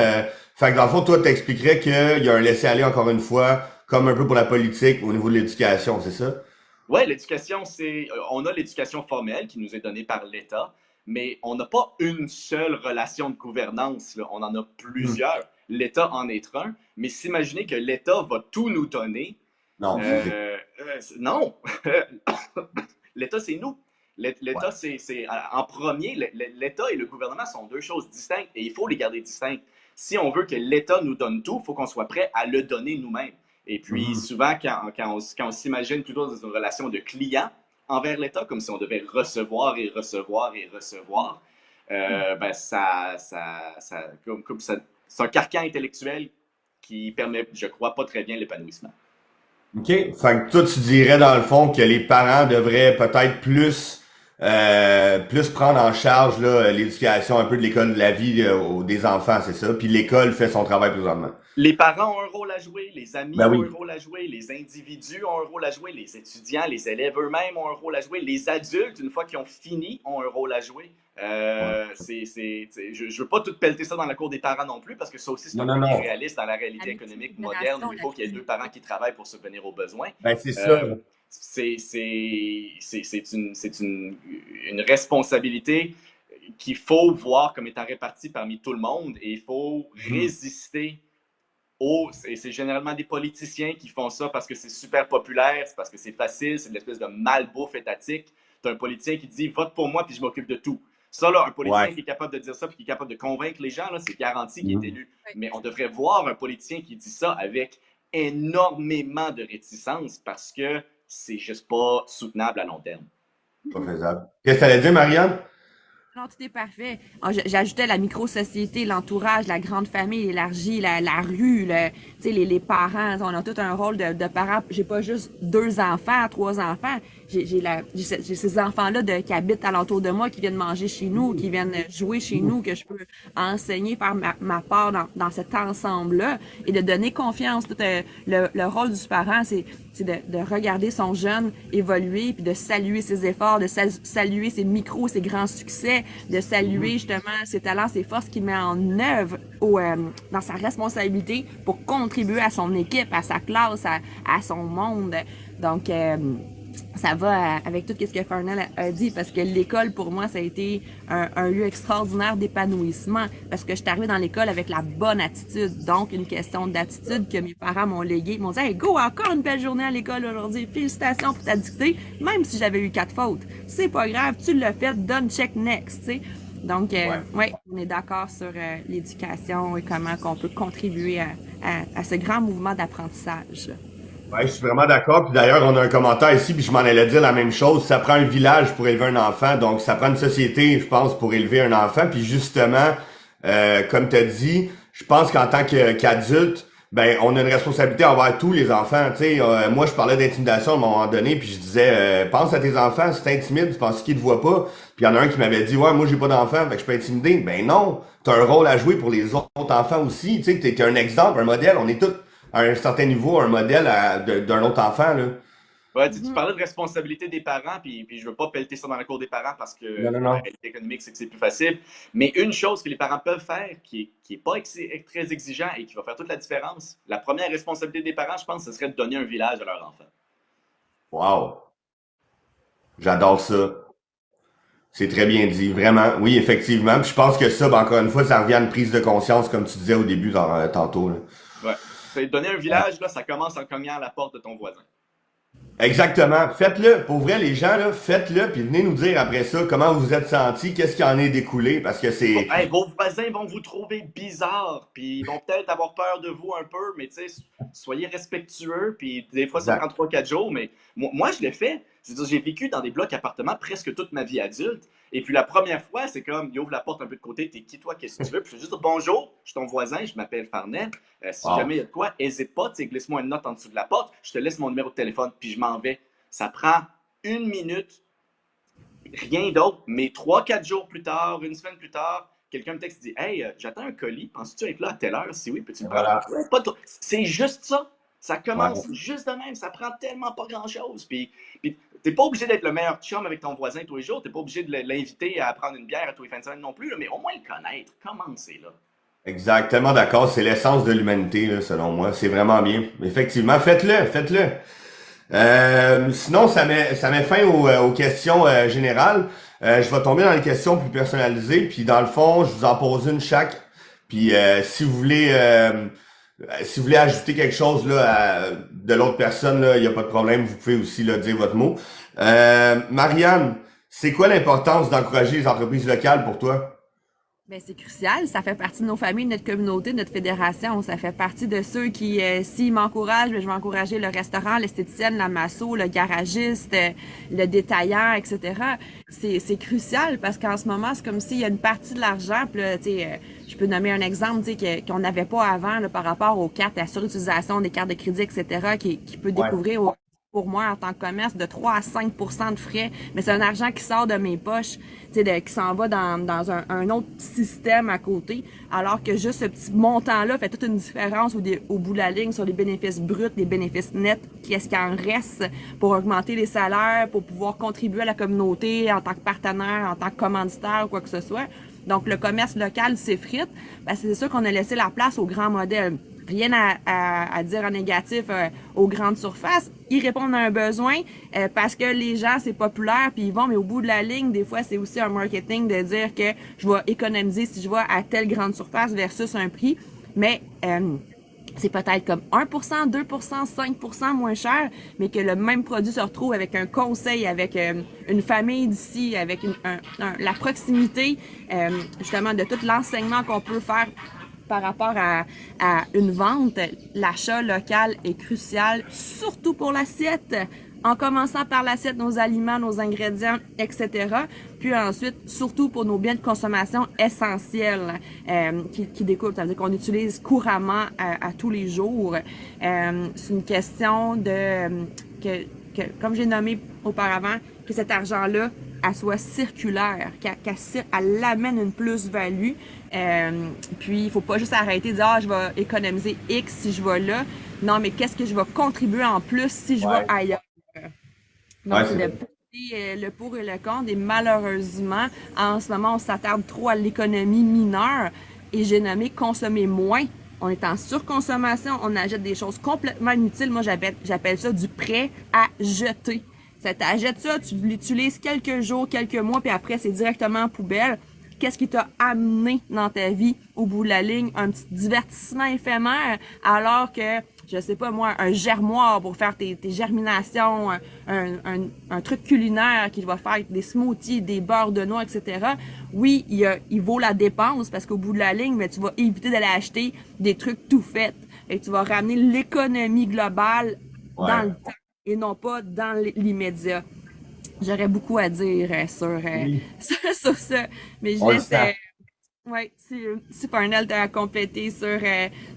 Fait que dans le fond, toi, t'expliquerais qu'il y a un laisser-aller, encore une fois, comme un peu pour la politique au niveau de l'éducation, c'est ça? Oui, l'éducation, on a l'éducation formelle qui nous est donnée par l'État, mais on n'a pas une seule relation de gouvernance, là. On en a Hmm. plusieurs. L'État en est un, mais s'imaginer que l'État va tout nous donner, Non, c'est... non. L'État, c'est nous. Ouais. L'État, en premier, l'État et le gouvernement sont deux choses distinctes et il faut les garder distinctes. Si on veut que l'État nous donne tout, il faut qu'on soit prêt à le donner nous-mêmes. Et puis, Mhm. souvent, quand on s'imagine plutôt dans une relation de client envers l'État, comme si on devait recevoir et recevoir et recevoir, ben c'est un carcan intellectuel qui permet, je crois, pas très bien l'épanouissement. OK. Fait que toi, tu dirais dans le fond que les parents devraient peut-être plus prendre en charge là, l'éducation un peu de l'école de la vie des enfants, c'est ça? Puis l'école fait son travail présentement. Les parents ont un rôle à jouer, les amis Ben ont oui. un rôle à jouer, les individus ont un rôle à jouer, les étudiants, les élèves eux-mêmes ont un rôle à jouer, les adultes, une fois qu'ils ont fini, ont un rôle à jouer. Ouais. Je ne veux pas tout pelleter ça dans la cour des parents non plus, parce que ça aussi, c'est Non, un non, peu non. irréaliste dans la La réalité économique moderne multigénération, où il la faut qu'il y ait deux parents qui travaillent pour subvenir aux besoins. Ben c'est ça. Euh, c'est une responsabilité qu'il faut voir comme étant répartie parmi tout le monde et il faut Mhm. résister et c'est généralement des politiciens qui font ça parce que c'est super populaire, c'est parce que c'est facile, c'est de l'espèce de malbouffe étatique. Tu as un politicien qui dit vote pour moi puis je m'occupe de tout. Ça, là, un politicien Ouais. qui est capable de dire ça puis qui est capable de convaincre les gens, là, c'est garanti qu'il est Mhm. élu. Mais on devrait voir un politicien qui dit ça avec énormément de réticence parce que c'est juste pas soutenable à long terme. Pas faisable. Qu'est-ce que t'allais dire, Marianne? Non, tout est parfait. Ah, j'ajoutais la micro-société, l'entourage, la grande famille élargie, la rue, tu sais, les parents. On a tout un rôle de parents. J'ai pas juste 2 enfants, 3 enfants. J'ai ces enfants-là qui habitent alentour de moi, qui viennent manger chez nous, qui viennent jouer chez nous, que je peux enseigner, faire ma part dans cet ensemble-là et de donner confiance. Tout, le rôle du parent, c'est de regarder son jeune évoluer, puis de saluer ses efforts, de saluer ses micros, ses grands succès, de saluer justement ses talents, ses forces qu'il met en œuvre dans sa responsabilité pour contribuer à son équipe, à sa classe, à son monde. Donc, ça va avec tout ce que Farnell a dit, parce que l'école, pour moi, ça a été un lieu extraordinaire d'épanouissement, parce que je suis arrivée dans l'école avec la bonne attitude. Donc, une question d'attitude que mes parents m'ont léguée. Ils m'ont dit « Hey, go, encore une belle journée à l'école aujourd'hui. Félicitations pour ta dictée, même si j'avais eu 4 fautes. C'est pas grave, tu l'as fait, done, check next. » tu sais. Donc, ouais, on est d'accord sur l'éducation et comment on peut contribuer à ce grand mouvement d'apprentissage. Ouais, je suis vraiment d'accord. Puis d'ailleurs, on a un commentaire ici, puis je m'en allais dire la même chose. Ça prend un village pour élever un enfant, donc ça prend une société, je pense, pour élever un enfant. Puis justement, comme tu as dit, je pense qu'en tant qu'adulte, ben on a une responsabilité envers tous les enfants. Tu sais, moi, je parlais d'intimidation à un moment donné, puis je disais, pense à tes enfants, si t'intimides, tu penses qu'ils te voient pas. Puis il y en a un qui m'avait dit, ouais, moi j'ai pas d'enfant, fait que je peux intimider. Ben non, t'as un rôle à jouer pour les autres enfants aussi. Tu sais, t'es un exemple, un modèle. On est tous à un certain niveau, un modèle d'un autre enfant, là. Ouais, tu parlais de responsabilité des parents, puis je veux pas pelleter ça dans la cour des parents parce que Non, non, la non. réalité économique, c'est que c'est plus facile. Mais une chose que les parents peuvent faire qui est pas très exigeant et qui va faire toute la différence, la première responsabilité des parents, je pense, ce serait de donner un village à leur enfant. Wow. J'adore ça. C'est très bien dit. Vraiment. Oui, effectivement. Puis je pense que ça, ben, encore une fois, ça revient à une prise de conscience, comme tu disais au début, tantôt, là. Ouais. C'est donner un village, là, ça commence en cognant à la porte de ton voisin. Exactement. Faites-le. Pour vrai, les gens, là, faites-le, puis venez nous dire après ça comment vous vous êtes sentis, qu'est-ce qui en est découlé, parce que c'est... Hey, vos voisins vont vous trouver bizarre, puis ils vont peut-être avoir peur de vous un peu, mais tu sais, soyez respectueux, puis des fois ça prend Exact. 3-4 jours, mais moi je l'ai fait. Je veux dire, j'ai vécu dans des blocs appartements presque toute ma vie adulte, et puis la première fois, c'est comme, il ouvre la porte un peu de côté, t'es qui toi, qu'est-ce que tu veux? Puis je fais juste dire, bonjour, je suis ton voisin, je m'appelle Farnell, si Wow. jamais il y a de quoi, hésite pas, tu sais, glisse-moi une note en dessous de la porte, je te laisse mon numéro de téléphone, puis je m'en vais. Ça prend 1 minute, rien d'autre, mais 3-4 jours plus tard, une semaine plus tard, quelqu'un me texte et dit Hey, j'attends un colis, penses-tu être là à telle heure? Si oui, peux-tu me prendre? Voilà. Ouais, pas trop. C'est juste ça. Ça Ouais. commence juste de même, ça prend tellement pas grand-chose. Puis t'es pas obligé d'être le meilleur chum avec ton voisin tous les jours, t'es pas obligé de l'inviter à prendre une bière à tous les fins de semaine non plus, là, mais au moins le connaître. Commencez là. Exactement d'accord. C'est l'essence de l'humanité, là, selon moi. C'est vraiment bien. Effectivement, faites-le, faites-le. Sinon, ça met fin aux questions générales. Je vais tomber dans les questions plus personnalisées. Puis dans le fond, je vous en pose une chaque. Puis si vous voulez ajouter quelque chose là, de l'autre personne, là, il n'y a pas de problème. Vous pouvez aussi là, dire votre mot. Marianne, c'est quoi l'importance d'encourager les entreprises locales pour toi? Ben, c'est crucial. Ça fait partie de nos familles, de notre communauté, de notre fédération. Ça fait partie de ceux qui, s'ils m'encouragent, ben, je vais encourager le restaurant, l'esthéticienne, la masso, le garagiste, le détaillant, etc. C'est crucial parce qu'en ce moment, c'est comme s'il y a une partie de l'argent, puis là, tu sais, je peux nommer un exemple, tu sais, qu'on n'avait pas avant là, par rapport aux cartes, à la surutilisation des cartes de crédit, etc., qui peut Ouais. découvrir pour moi en tant que commerce de 3 à 5 de frais, mais c'est un argent qui sort de mes poches, tu sais, qui s'en va dans un autre système à côté, alors que juste ce petit montant-là fait toute une différence au bout de la ligne sur les bénéfices bruts, les bénéfices nets, qu'est-ce qu'il en reste pour augmenter les salaires, pour pouvoir contribuer à la communauté en tant que partenaire, en tant que commanditaire ou quoi que ce soit. Donc, le commerce local s'effrite. Ben, c'est sûr qu'on a laissé la place aux grands modèles. Rien à dire en négatif aux grandes surfaces. Ils répondent à un besoin parce que les gens, c'est populaire, puis ils vont, mais au bout de la ligne, des fois, c'est aussi un marketing de dire que je vais économiser si je vais à telle grande surface versus un prix. Mais c'est peut-être comme 1%, 2%, 5% moins cher, mais que le même produit se retrouve avec un conseil, avec une famille d'ici, avec la proximité, justement, de tout l'enseignement qu'on peut faire par rapport à une vente. L'achat local est crucial, surtout pour l'assiette. En commençant par l'assiette, nos aliments, nos ingrédients, etc. Puis ensuite, surtout pour nos biens de consommation essentiels qui découlent. Ça veut dire qu'on utilise couramment à tous les jours. C'est une question de que comme j'ai nommé auparavant, que cet argent-là elle soit circulaire, qu'elle amène une plus-value. Puis, il faut pas juste arrêter de dire « Ah, je vais économiser X si je vais là. » Non, mais qu'est-ce que je vais contribuer en plus si je vais ailleurs? Donc, Ouais, c'est c'est de peser le pour et le contre. Et malheureusement, en ce moment, on s'attarde trop à l'économie mineure. Et j'ai nommé consommer moins. On est en surconsommation, on achète des choses complètement inutiles. Moi, j'appelle ça du prêt à jeter. Ça t'achètes ça, tu l'utilises quelques jours, quelques mois, puis après, c'est directement en poubelle. Qu'est-ce qui t'a amené dans ta vie au bout de la ligne? Un petit divertissement éphémère, alors que, je sais pas moi, un germoir pour faire tes germinations, un truc culinaire qui va faire des smoothies, des beurres de noix, etc. Oui, il vaut la dépense parce qu'au bout de la ligne, mais tu vas éviter d'aller acheter des trucs tout faits. Et tu vas ramener l'économie globale dans le temps et non pas dans l'immédiat. J'aurais beaucoup à dire sur ça, mais je laisse... Oui, si Parnell t'a complété sur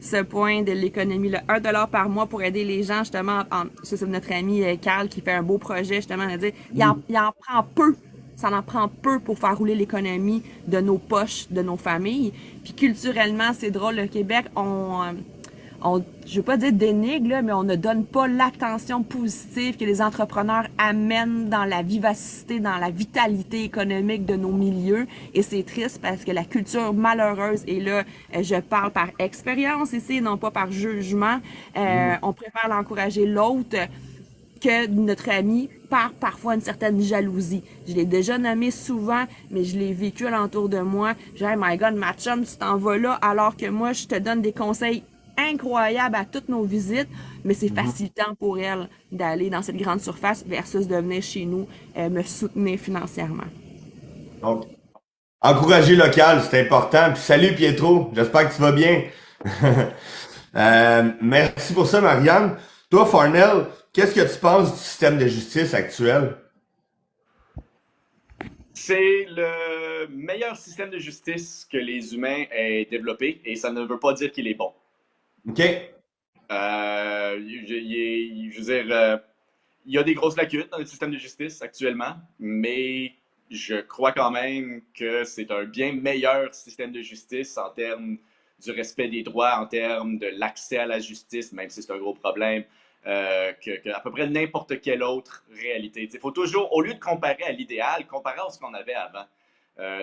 ce point de l'économie, le 1$ par mois pour aider les gens, justement, c'est notre ami Carl qui fait un beau projet, justement, de dire, il en prend peu, ça en prend peu pour faire rouler l'économie de nos poches, de nos familles. Puis culturellement, c'est drôle, le Québec, je veux pas dire dénigre, là, mais on ne donne pas l'attention positive que les entrepreneurs amènent dans la vivacité, dans la vitalité économique de nos milieux. Et c'est triste parce que la culture malheureuse, et là, je parle par expérience ici, non pas par jugement, on préfère l'encourager l'autre que notre ami par parfois une certaine jalousie. Je l'ai déjà nommé souvent, mais je l'ai vécu alentour de moi. Je dis, hey my God, ma chum, tu t'en vas là, alors que moi, je te donne des conseils incroyable à toutes nos visites, mais c'est facilitant pour elle d'aller dans cette grande surface versus de venir chez nous me soutenir financièrement. Donc, encourager local, c'est important. Puis salut Pietro, j'espère que tu vas bien. Merci pour ça, Marianne. Toi, Farnell, qu'est-ce que tu penses du système de justice actuel? C'est le meilleur système de justice que les humains aient développé et ça ne veut pas dire qu'il est bon. OK. Je veux dire, il y a des grosses lacunes dans le système de justice actuellement, mais je crois quand même que c'est un bien meilleur système de justice en termes du respect des droits, en termes de l'accès à la justice, même si c'est un gros problème, que à peu près n'importe quelle autre réalité. Il faut toujours, au lieu de comparer à l'idéal, comparer à ce qu'on avait avant.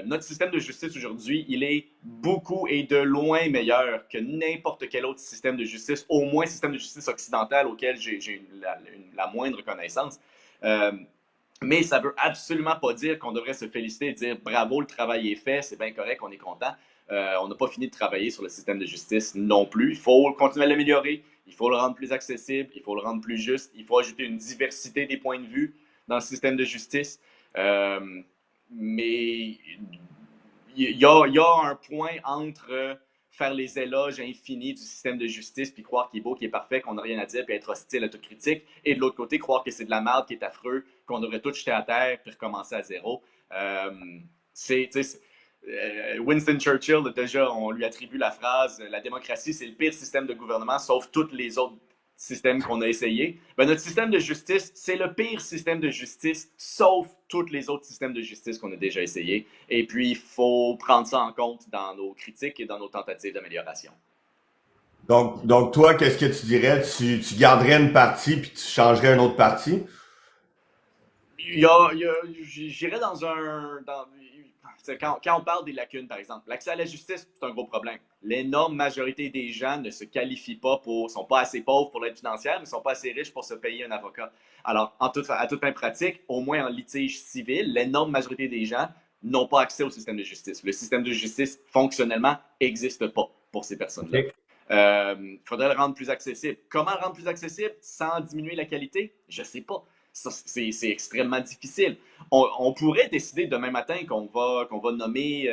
Notre système de justice aujourd'hui, il est beaucoup et de loin meilleur que n'importe quel autre système de justice, au moins système de justice occidental auquel j'ai la moindre connaissance. Mais ça ne veut absolument pas dire qu'on devrait se féliciter et dire bravo, le travail est fait, c'est bien correct, on est content. On n'a pas fini de travailler sur le système de justice non plus. Il faut continuer à l'améliorer, il faut le rendre plus accessible, il faut le rendre plus juste, il faut ajouter une diversité des points de vue dans le système de justice. Mais il y a un point entre faire les éloges infinis du système de justice puis croire qu'il est beau, qu'il est parfait, qu'on n'a rien à dire puis être hostile à toute critique, et de l'autre côté, croire que c'est de la merde, qui est affreux, qu'on devrait tout jeter à terre puis recommencer à zéro. Winston Churchill, déjà, on lui attribue la phrase « La démocratie, c'est le pire système de gouvernement, sauf tous les autres systèmes qu'on a essayés. » Notre système de justice, c'est le pire système de justice, sauf tous les autres systèmes de justice qu'on a déjà essayés. Et puis, il faut prendre ça en compte dans nos critiques et dans nos tentatives d'amélioration. Donc toi, qu'est-ce que tu dirais? Tu garderais une partie puis tu changerais une autre partie? J'irais quand on parle des lacunes, par exemple, l'accès à la justice, c'est un gros problème. L'énorme majorité des gens ne se qualifient pas sont pas assez pauvres pour l'aide financière, mais ne sont pas assez riches pour se payer un avocat. Alors, à toute fin pratique, au moins en litige civil, l'énorme majorité des gens n'ont pas accès au système de justice. Le système de justice, fonctionnellement, n'existe pas pour ces personnes-là. Il faudrait le rendre plus accessible. Comment le rendre plus accessible sans diminuer la qualité? Je ne sais pas. C'est extrêmement difficile. On pourrait décider demain matin qu'on va nommer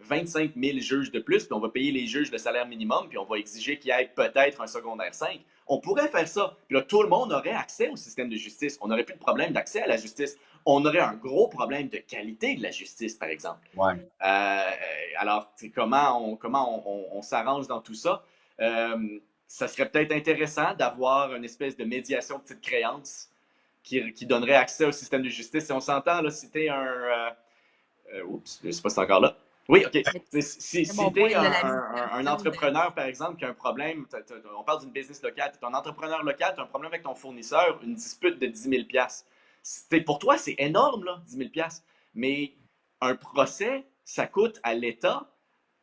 25 000 juges de plus, puis on va payer les juges le salaire minimum, puis on va exiger qu'il y ait peut-être un secondaire 5. On pourrait faire ça. Puis là, tout le monde aurait accès au système de justice. On n'aurait plus de problème d'accès à la justice. On aurait un gros problème de qualité de la justice, par exemple. Ouais. Alors, comment on s'arrange dans tout ça? Ça serait peut-être intéressant d'avoir une espèce de médiation de petite créance qui donnerait accès au système de justice. Si on s'entend, là, si t'es oups, je ne sais pas si c'est encore là. Oui, OK. Si t'es un entrepreneur, par exemple, qui a un problème, on parle d'une business locale, tu es un entrepreneur local, tu as un problème avec ton fournisseur, une dispute de 10 000 pour toi, c'est énorme, là, 10 000 mais un procès, ça coûte à l'État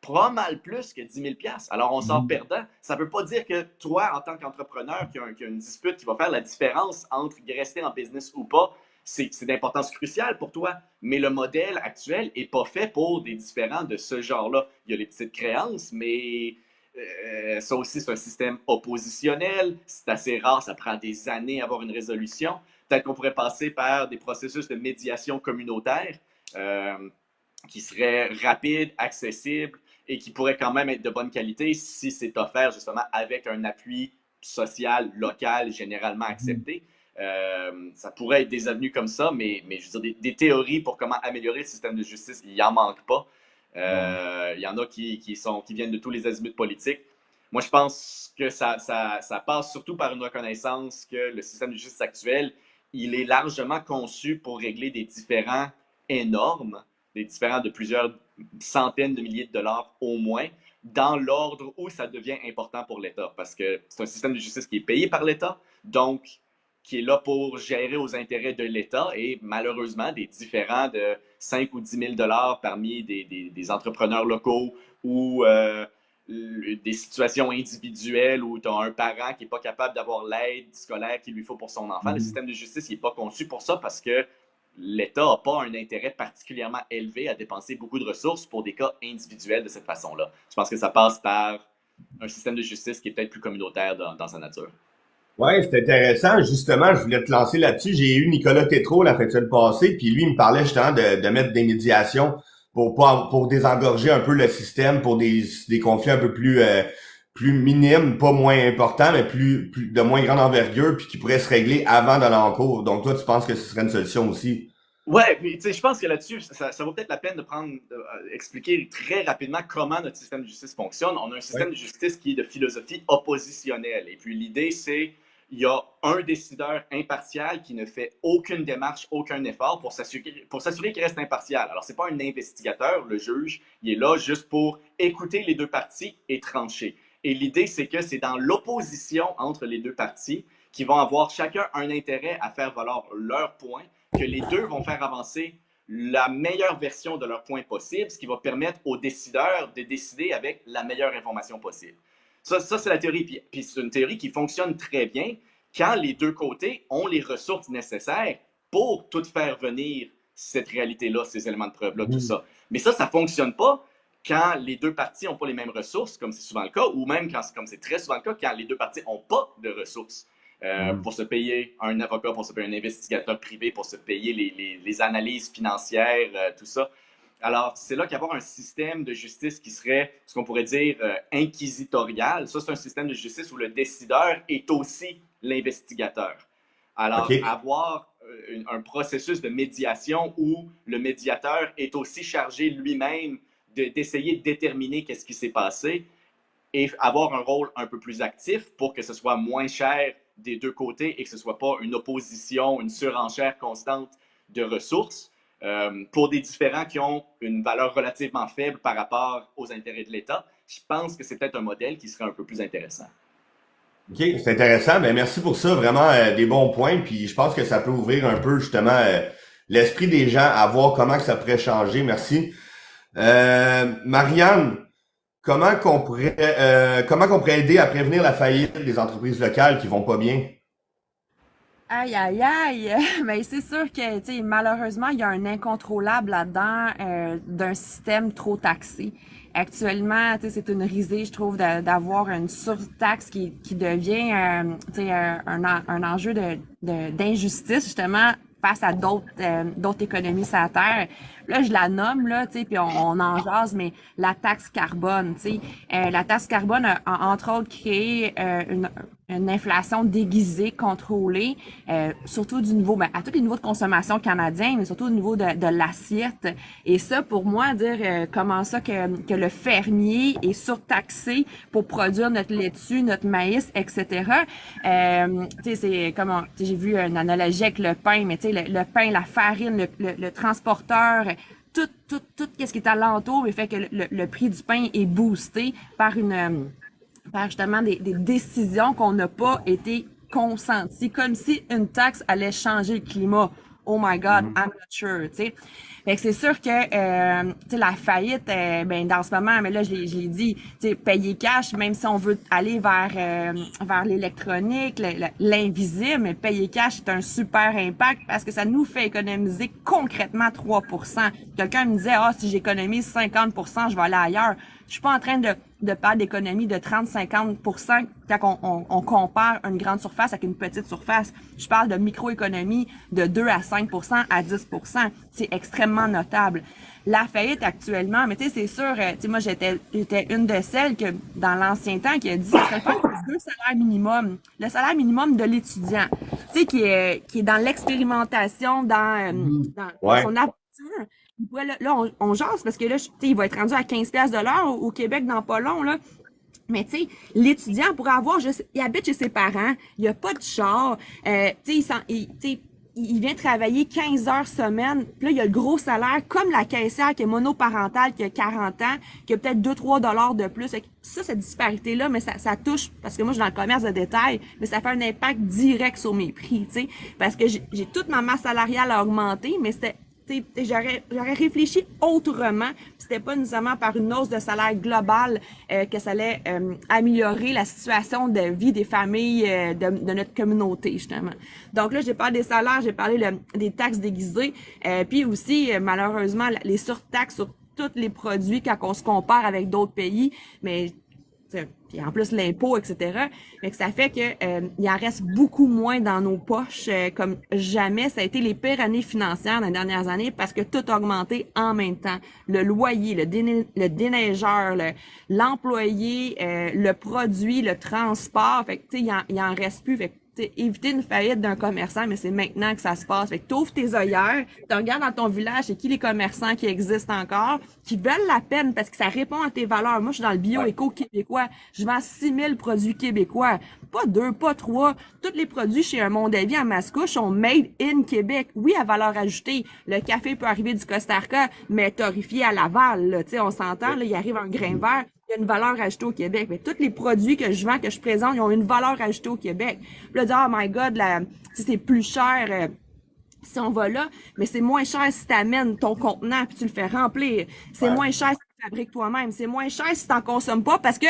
pas mal plus que 10 000 Alors, on sort perdant. Ça ne veut pas dire que toi, en tant qu'entrepreneur qui a une dispute qui va faire la différence entre rester en business ou pas, c'est d'importance cruciale pour toi. Mais le modèle actuel n'est pas fait pour des différends de ce genre-là. Il y a les petites créances, mais ça aussi, c'est un système oppositionnel. C'est assez rare, ça prend des années à avoir une résolution. Peut-être qu'on pourrait passer par des processus de médiation communautaire qui seraient rapides, accessibles, et qui pourrait quand même être de bonne qualité si c'est offert justement avec un appui social, local, généralement accepté. Ça pourrait être des avenues comme ça, mais je veux dire, des théories pour comment améliorer le système de justice, il n'en manque pas. Il y en a qui viennent de tous les azimuts politiques. Moi, je pense que ça passe surtout par une reconnaissance que le système de justice actuel, il est largement conçu pour régler des différends énormes, des différends de plusieurs centaines de milliers de dollars au moins, dans l'ordre où ça devient important pour l'État. Parce que c'est un système de justice qui est payé par l'État, donc qui est là pour gérer aux intérêts de l'État, et malheureusement, des différends de 5 ou 10 000 dollars parmi des entrepreneurs locaux ou des situations individuelles où tu as un parent qui n'est pas capable d'avoir l'aide scolaire qu'il lui faut pour son enfant. Le système de justice n'est pas conçu pour ça parce que l'État n'a pas un intérêt particulièrement élevé à dépenser beaucoup de ressources pour des cas individuels de cette façon-là. Je pense que ça passe par un système de justice qui est peut-être plus communautaire dans sa nature. Oui, c'est intéressant. Justement, je voulais te lancer là-dessus. J'ai eu Nicolas Tétrault la fin de semaine passée, puis lui, il me parlait justement de mettre des médiations pour désengorger un peu le système, pour des conflits un peu plus minimes, pas moins importants, mais plus de moins grande envergure, puis qui pourraient se régler avant d'aller en cours. Donc toi, tu penses que ce serait une solution aussi? Ouais, mais tu sais, je pense que là-dessus, ça vaut peut-être la peine de expliquer très rapidement comment notre système de justice fonctionne. On a un système de justice qui est de philosophie oppositionnelle. Et puis l'idée, c'est il y a un décideur impartial qui ne fait aucune démarche, aucun effort pour s'assurer qu'il reste impartial. Alors, c'est pas un investigateur, le juge, il est là juste pour écouter les deux parties et trancher. Et l'idée, c'est que c'est dans l'opposition entre les deux parties qui vont avoir chacun un intérêt à faire valoir leur point, que les deux vont faire avancer la meilleure version de leur point possible, ce qui va permettre aux décideurs de décider avec la meilleure information possible. Ça c'est la théorie. Puis c'est une théorie qui fonctionne très bien quand les deux côtés ont les ressources nécessaires pour tout faire venir cette réalité-là, ces éléments de preuve-là, tout ça. Mais ça ne fonctionne pas quand les deux parties n'ont pas les mêmes ressources, comme c'est souvent le cas, ou même comme c'est très souvent le cas, quand les deux parties n'ont pas de ressources pour se payer un avocat, pour se payer un investigateur privé, pour se payer les analyses financières, tout ça. Alors, c'est là qu'avoir un système de justice qui serait, ce qu'on pourrait dire, inquisitorial, ça, c'est un système de justice où le décideur est aussi l'investigateur. Alors, avoir un processus de médiation où le médiateur est aussi chargé lui-même d'essayer de déterminer qu'est-ce qui s'est passé et avoir un rôle un peu plus actif pour que ce soit moins cher des deux côtés et que ce ne soit pas une opposition, une surenchère constante de ressources pour des différends qui ont une valeur relativement faible par rapport aux intérêts de l'État. Je pense que c'est peut-être un modèle qui serait un peu plus intéressant. OK, c'est intéressant. Ben, merci pour ça. Vraiment des bons points. Puis je pense que ça peut ouvrir un peu justement l'esprit des gens à voir comment que ça pourrait changer. Merci. Marianne, comment qu'on pourrait aider à prévenir la faillite des entreprises locales qui vont pas bien? Aïe, aïe, aïe! Mais c'est sûr que, tu sais, malheureusement, il y a un incontrôlable là-dedans d'un système trop taxé. Actuellement, tu sais, c'est une risée, je trouve, d'avoir une surtaxe qui devient, tu sais, un enjeu d'injustice, justement, face à d'autres économies sur la terre. Là, je la nomme, là, tu sais, puis on en jase, mais la taxe carbone, tu sais. La taxe carbone a, entre autres, créé une inflation déguisée, contrôlée, surtout du niveau, à tous les niveaux de consommation canadiens, mais surtout au niveau de l'assiette. Et ça, pour moi, dire comment ça que le fermier est surtaxé pour produire notre laitue, notre maïs, etc. Tu sais, c'est comme, j'ai vu une analogie avec le pain, mais tu sais, le pain, la farine, le transporteur, tout qu'est-ce qui est alentour, mais fait que le prix du pain est boosté par par justement des décisions qu'on n'a pas été consenties, comme si une taxe allait changer le climat. Oh my God, I'm not sure, tu sais. Fait que c'est sûr que, tu sais, la faillite, ben, dans ce moment, mais là, je l'ai dit, tu sais, payer cash, même si on veut aller vers l'électronique, l'invisible, mais payer cash, c'est un super impact parce que ça nous fait économiser concrètement 3%. Quelqu'un me disait, si j'économise 50%, je vais aller ailleurs. Je suis pas en train de parler d'économie de 30-50% quand on compare une grande surface avec une petite surface. Je parle de microéconomie de 2 à 5% à 10%. C'est extrêmement notable. La faillite actuellement, mais tu sais, c'est sûr, tu sais, moi, j'étais une de celles que, dans l'ancien temps, qui a dit, ça serait le salaire minimum. Le salaire minimum de l'étudiant. Tu sais, qui est dans l'expérimentation, dans son aventure. Là, on jase parce que là, il va être rendu à 15$ de l'heure au Québec dans pas long, là. Mais tu sais, l'étudiant pourrait avoir il habite chez ses parents, il a pas de char, tu sais, il vient travailler 15 heures semaine, puis là, il a le gros salaire, comme la caissière qui est monoparentale, qui a 40 ans, qui a peut-être 2-3$ de plus. Ça, cette disparité-là, mais ça touche, parce que moi, je suis dans le commerce de détail, mais ça fait un impact direct sur mes prix, tu sais, parce que j'ai toute ma masse salariale à augmenter, mais j'aurais réfléchi autrement. C'était pas nécessairement par une hausse de salaire globale que ça allait améliorer la situation de vie des familles de notre communauté, justement. Donc là, j'ai parlé des salaires, j'ai parlé des taxes déguisées, puis aussi, malheureusement, les surtaxes sur tous les produits quand on se compare avec d'autres pays, mais puis en plus l'impôt, etc. Mais que ça fait que il en reste beaucoup moins dans nos poches comme jamais. Ça a été les pires années financières dans les dernières années parce que tout a augmenté en même temps. Le loyer, le déneigeur, l'employé, le produit, le transport. Fait que tu sais, il en reste plus. Fait que éviter une faillite d'un commerçant, mais c'est maintenant que ça se passe. Fait que t'ouvres tes œillères, tu regardes dans ton village, c'est qui les commerçants qui existent encore, qui valent la peine parce que ça répond à tes valeurs. Moi, je suis dans le bio-éco québécois. Je vends 6000 produits québécois. Pas 2, pas 3. Tous les produits chez Un Monde à Vie à Mascouche sont made in Québec. Oui, à valeur ajoutée. Le café peut arriver du Costa Rica, mais torréfié à Laval. Tu sais, on s'entend, là, il arrive un grain vert. Il y a une valeur ajoutée au Québec. Mais tous les produits que je vends, que je présente, ils ont une valeur ajoutée au Québec. Puis là, oh my God, c'est plus cher. si on va là, mais c'est moins cher si tu amènes ton contenant puis tu le fais remplir. C'est moins cher si tu le fabriques toi-même. C'est moins cher si tu n'en consommes pas parce que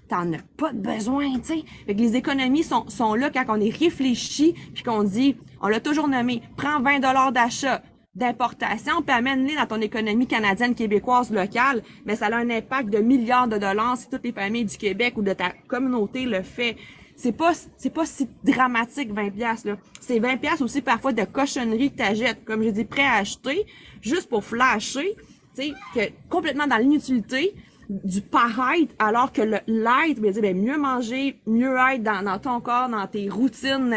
t'en as pas de besoin, tu sais. Fait que les économies sont là quand on est réfléchi puis qu'on dit, on l'a toujours nommé, prends 20 $ d'achat, d'importation, puis amène-les dans ton économie canadienne, québécoise, locale, mais ça a un impact de milliards de dollars si toutes les familles du Québec ou de ta communauté le fait. C'est pas si dramatique, 20 $, là. C'est 20 $ aussi parfois de cochonneries que t'achètes, comme j'ai dit, prêt à acheter, juste pour flasher, tu sais, que complètement dans l'inutilité du paraître, alors que l'être, mieux manger, mieux être dans ton corps, dans tes routines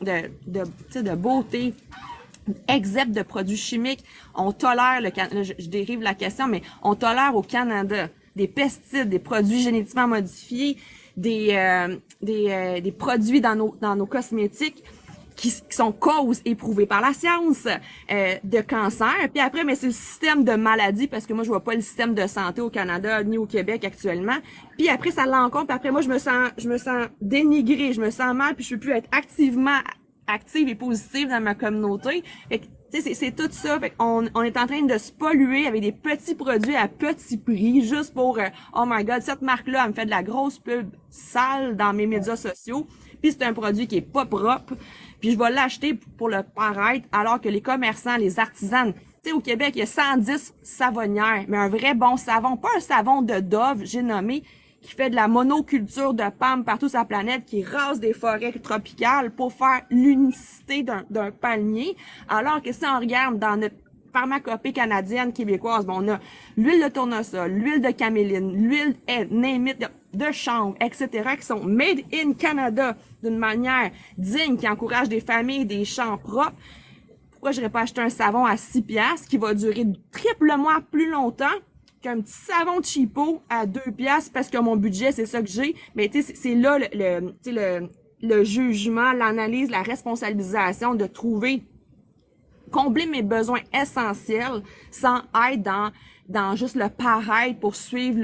de beauté, exempt de produits chimiques. On tolère je dérive la question, mais on tolère au Canada des pesticides, des produits génétiquement modifiés, des produits dans nos cosmétiques qui sont causes éprouvées par la science de cancer. Puis après, mais c'est le système de maladie, parce que moi, je vois pas le système de santé au Canada ni au Québec actuellement. Puis après, ça l'encontre. Puis après, moi, je me sens dénigrée, je me sens mal, puis je peux plus être active et positive dans ma communauté. Fait que, tu sais, c'est tout ça. Fait qu'on est en train de se polluer avec des petits produits à petit prix, juste pour oh my god, cette marque-là, elle me fait de la grosse pub sale dans mes médias sociaux. Puis c'est un produit qui est pas propre. Puis je vais l'acheter pour le paraître, alors que les commerçants, les artisans, tu sais, au Québec, il y a 110 savonnières, mais un vrai bon savon, pas un savon de Dove, j'ai nommé, qui fait de la monoculture de pommes partout sur la planète, qui rase des forêts tropicales pour faire l'unicité d'un palmier, alors que si on regarde dans notre pharmacopée canadienne, québécoise, bon, on a l'huile de tournesol, l'huile de caméline, l'huile de chanvre, etc., qui sont made in Canada d'une manière digne, qui encourage des familles, des champs propres. Pourquoi je n'aurais pas acheté un savon à 6 $ qui va durer triplement plus longtemps qu'un petit savon cheapo à 2 $ parce que mon budget, c'est ça que j'ai. Mais tu sais, c'est là le jugement, l'analyse, la responsabilisation de trouver combler mes besoins essentiels sans être dans juste le paraître pour suivre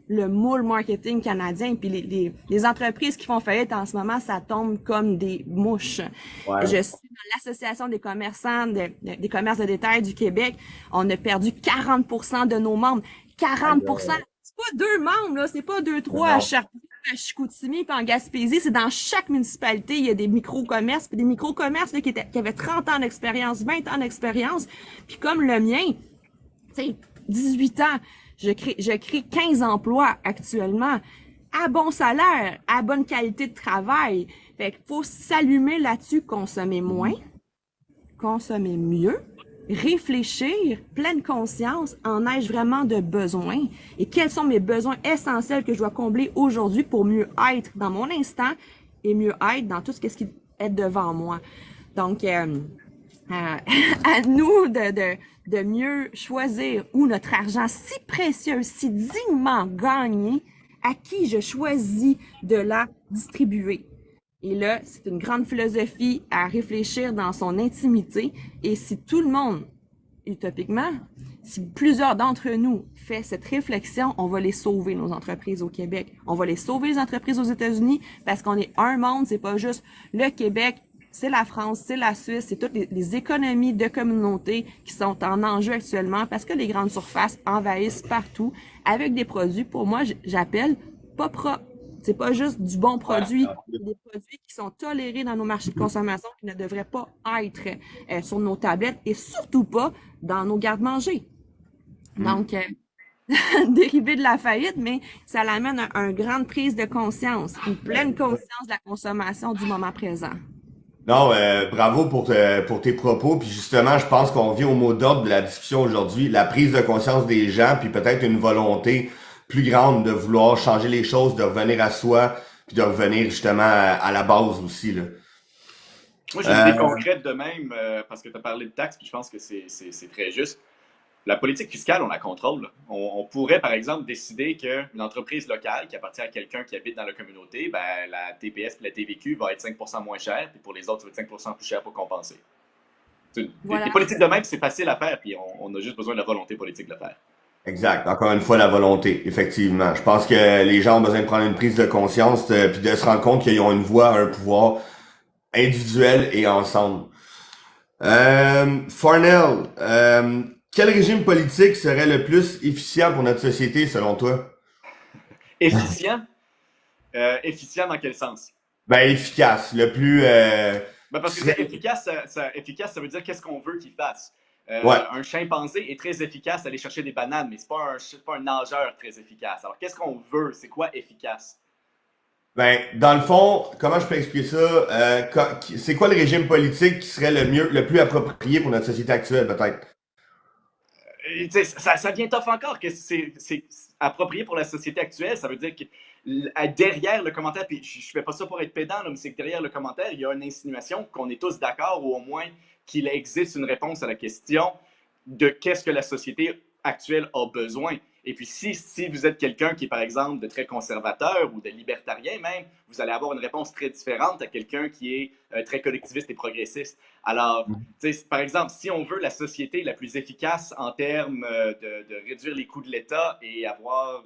le moule marketing canadien. Puis les entreprises qui font faillite en ce moment, ça tombe comme des mouches. Ouais. Je suis dans l'Association des commerçants, des commerces de détail du Québec. On a perdu 40% de nos membres. 40%! C'est pas 2 membres, là. C'est pas 2, 3 à Charpie, à Chicoutimi, puis en Gaspésie. C'est dans chaque municipalité, il y a des micro-commerces, puis des micro-commerces là, qui avaient 30 ans d'expérience, 20 ans d'expérience. Puis comme le mien, tu sais, 18 ans, je crée 15 emplois actuellement, à bon salaire, à bonne qualité de travail. Fait qu'il faut s'allumer là-dessus, consommer moins, consommer mieux, réfléchir, pleine conscience, en ai-je vraiment de besoin et quels sont mes besoins essentiels que je dois combler aujourd'hui pour mieux être dans mon instant et mieux être dans tout ce qui est devant moi. Donc, à nous de mieux choisir où notre argent si précieux, si dignement gagné, à qui je choisis de la distribuer. Et là, c'est une grande philosophie à réfléchir dans son intimité. Et si tout le monde, utopiquement, si plusieurs d'entre nous fait cette réflexion, on va les sauver, nos entreprises au Québec. On va les sauver, les entreprises aux États-Unis, parce qu'on est un monde, c'est pas juste le Québec, c'est la France, c'est la Suisse, c'est toutes les économies de communautés qui sont en enjeu actuellement, parce que les grandes surfaces envahissent partout avec des produits, pour moi, j'appelle pas propres. C'est pas juste du bon produit, des produits qui sont tolérés dans nos marchés de consommation qui ne devraient pas être sur nos tablettes et surtout pas dans nos garde-manger. Donc, dérivé de la faillite, mais ça l'amène à une grande prise de conscience, une pleine conscience de la consommation du moment présent. Non, bravo pour tes propos. Puis justement, je pense qu'on vient au mot d'ordre de la discussion aujourd'hui, la prise de conscience des gens, puis peut-être une volonté plus grande de vouloir changer les choses, de revenir à soi, puis de revenir justement à la base aussi, là. Moi, j'ai une idée concrète de même, parce que tu as parlé de taxes, puis je pense que c'est très juste. La politique fiscale, on la contrôle. On pourrait, par exemple, décider qu'une entreprise locale qui appartient à quelqu'un qui habite dans la communauté, ben, la TPS et la TVQ va être 5% moins chère, puis pour les autres, ça va être 5% plus cher pour compenser. Voilà. Les politiques de même, c'est facile à faire, puis on a juste besoin de la volonté politique de le faire. Exact. Encore une fois, la volonté, effectivement. Je pense que les gens ont besoin de prendre une prise de conscience puis de se rendre compte qu'ils ont une voix, un pouvoir individuel et ensemble. Farnell, quel régime politique serait le plus efficient pour notre société selon toi? Efficient? Efficient dans quel sens? Ben, efficace, le plus, Ben parce qui que c'est serait, efficace, efficace, ça veut dire qu'est-ce qu'on veut qu'il fasse. ouais. Un chimpanzé est très efficace à aller chercher des bananes, mais c'est pas un nageur très efficace. Alors, qu'est-ce qu'on veut? C'est quoi efficace? Ben, dans le fond, comment je peux expliquer ça? C'est quoi le régime politique qui serait le mieux, le plus approprié pour notre société actuelle, peut-être? Ça devient tough encore que c'est approprié pour la société actuelle. Ça veut dire que derrière le commentaire, puis je fais pas ça pour être pédant, là, mais c'est que derrière le commentaire, il y a une insinuation qu'on est tous d'accord, ou au moins qu'il existe une réponse à la question de qu'est-ce que la société actuelle a besoin. Et puis, si vous êtes quelqu'un qui est, par exemple, de très conservateur ou de libertarien même, vous allez avoir une réponse très différente à quelqu'un qui est très collectiviste et progressiste. Alors, par exemple, si on veut la société la plus efficace en termes de réduire les coûts de l'État et avoir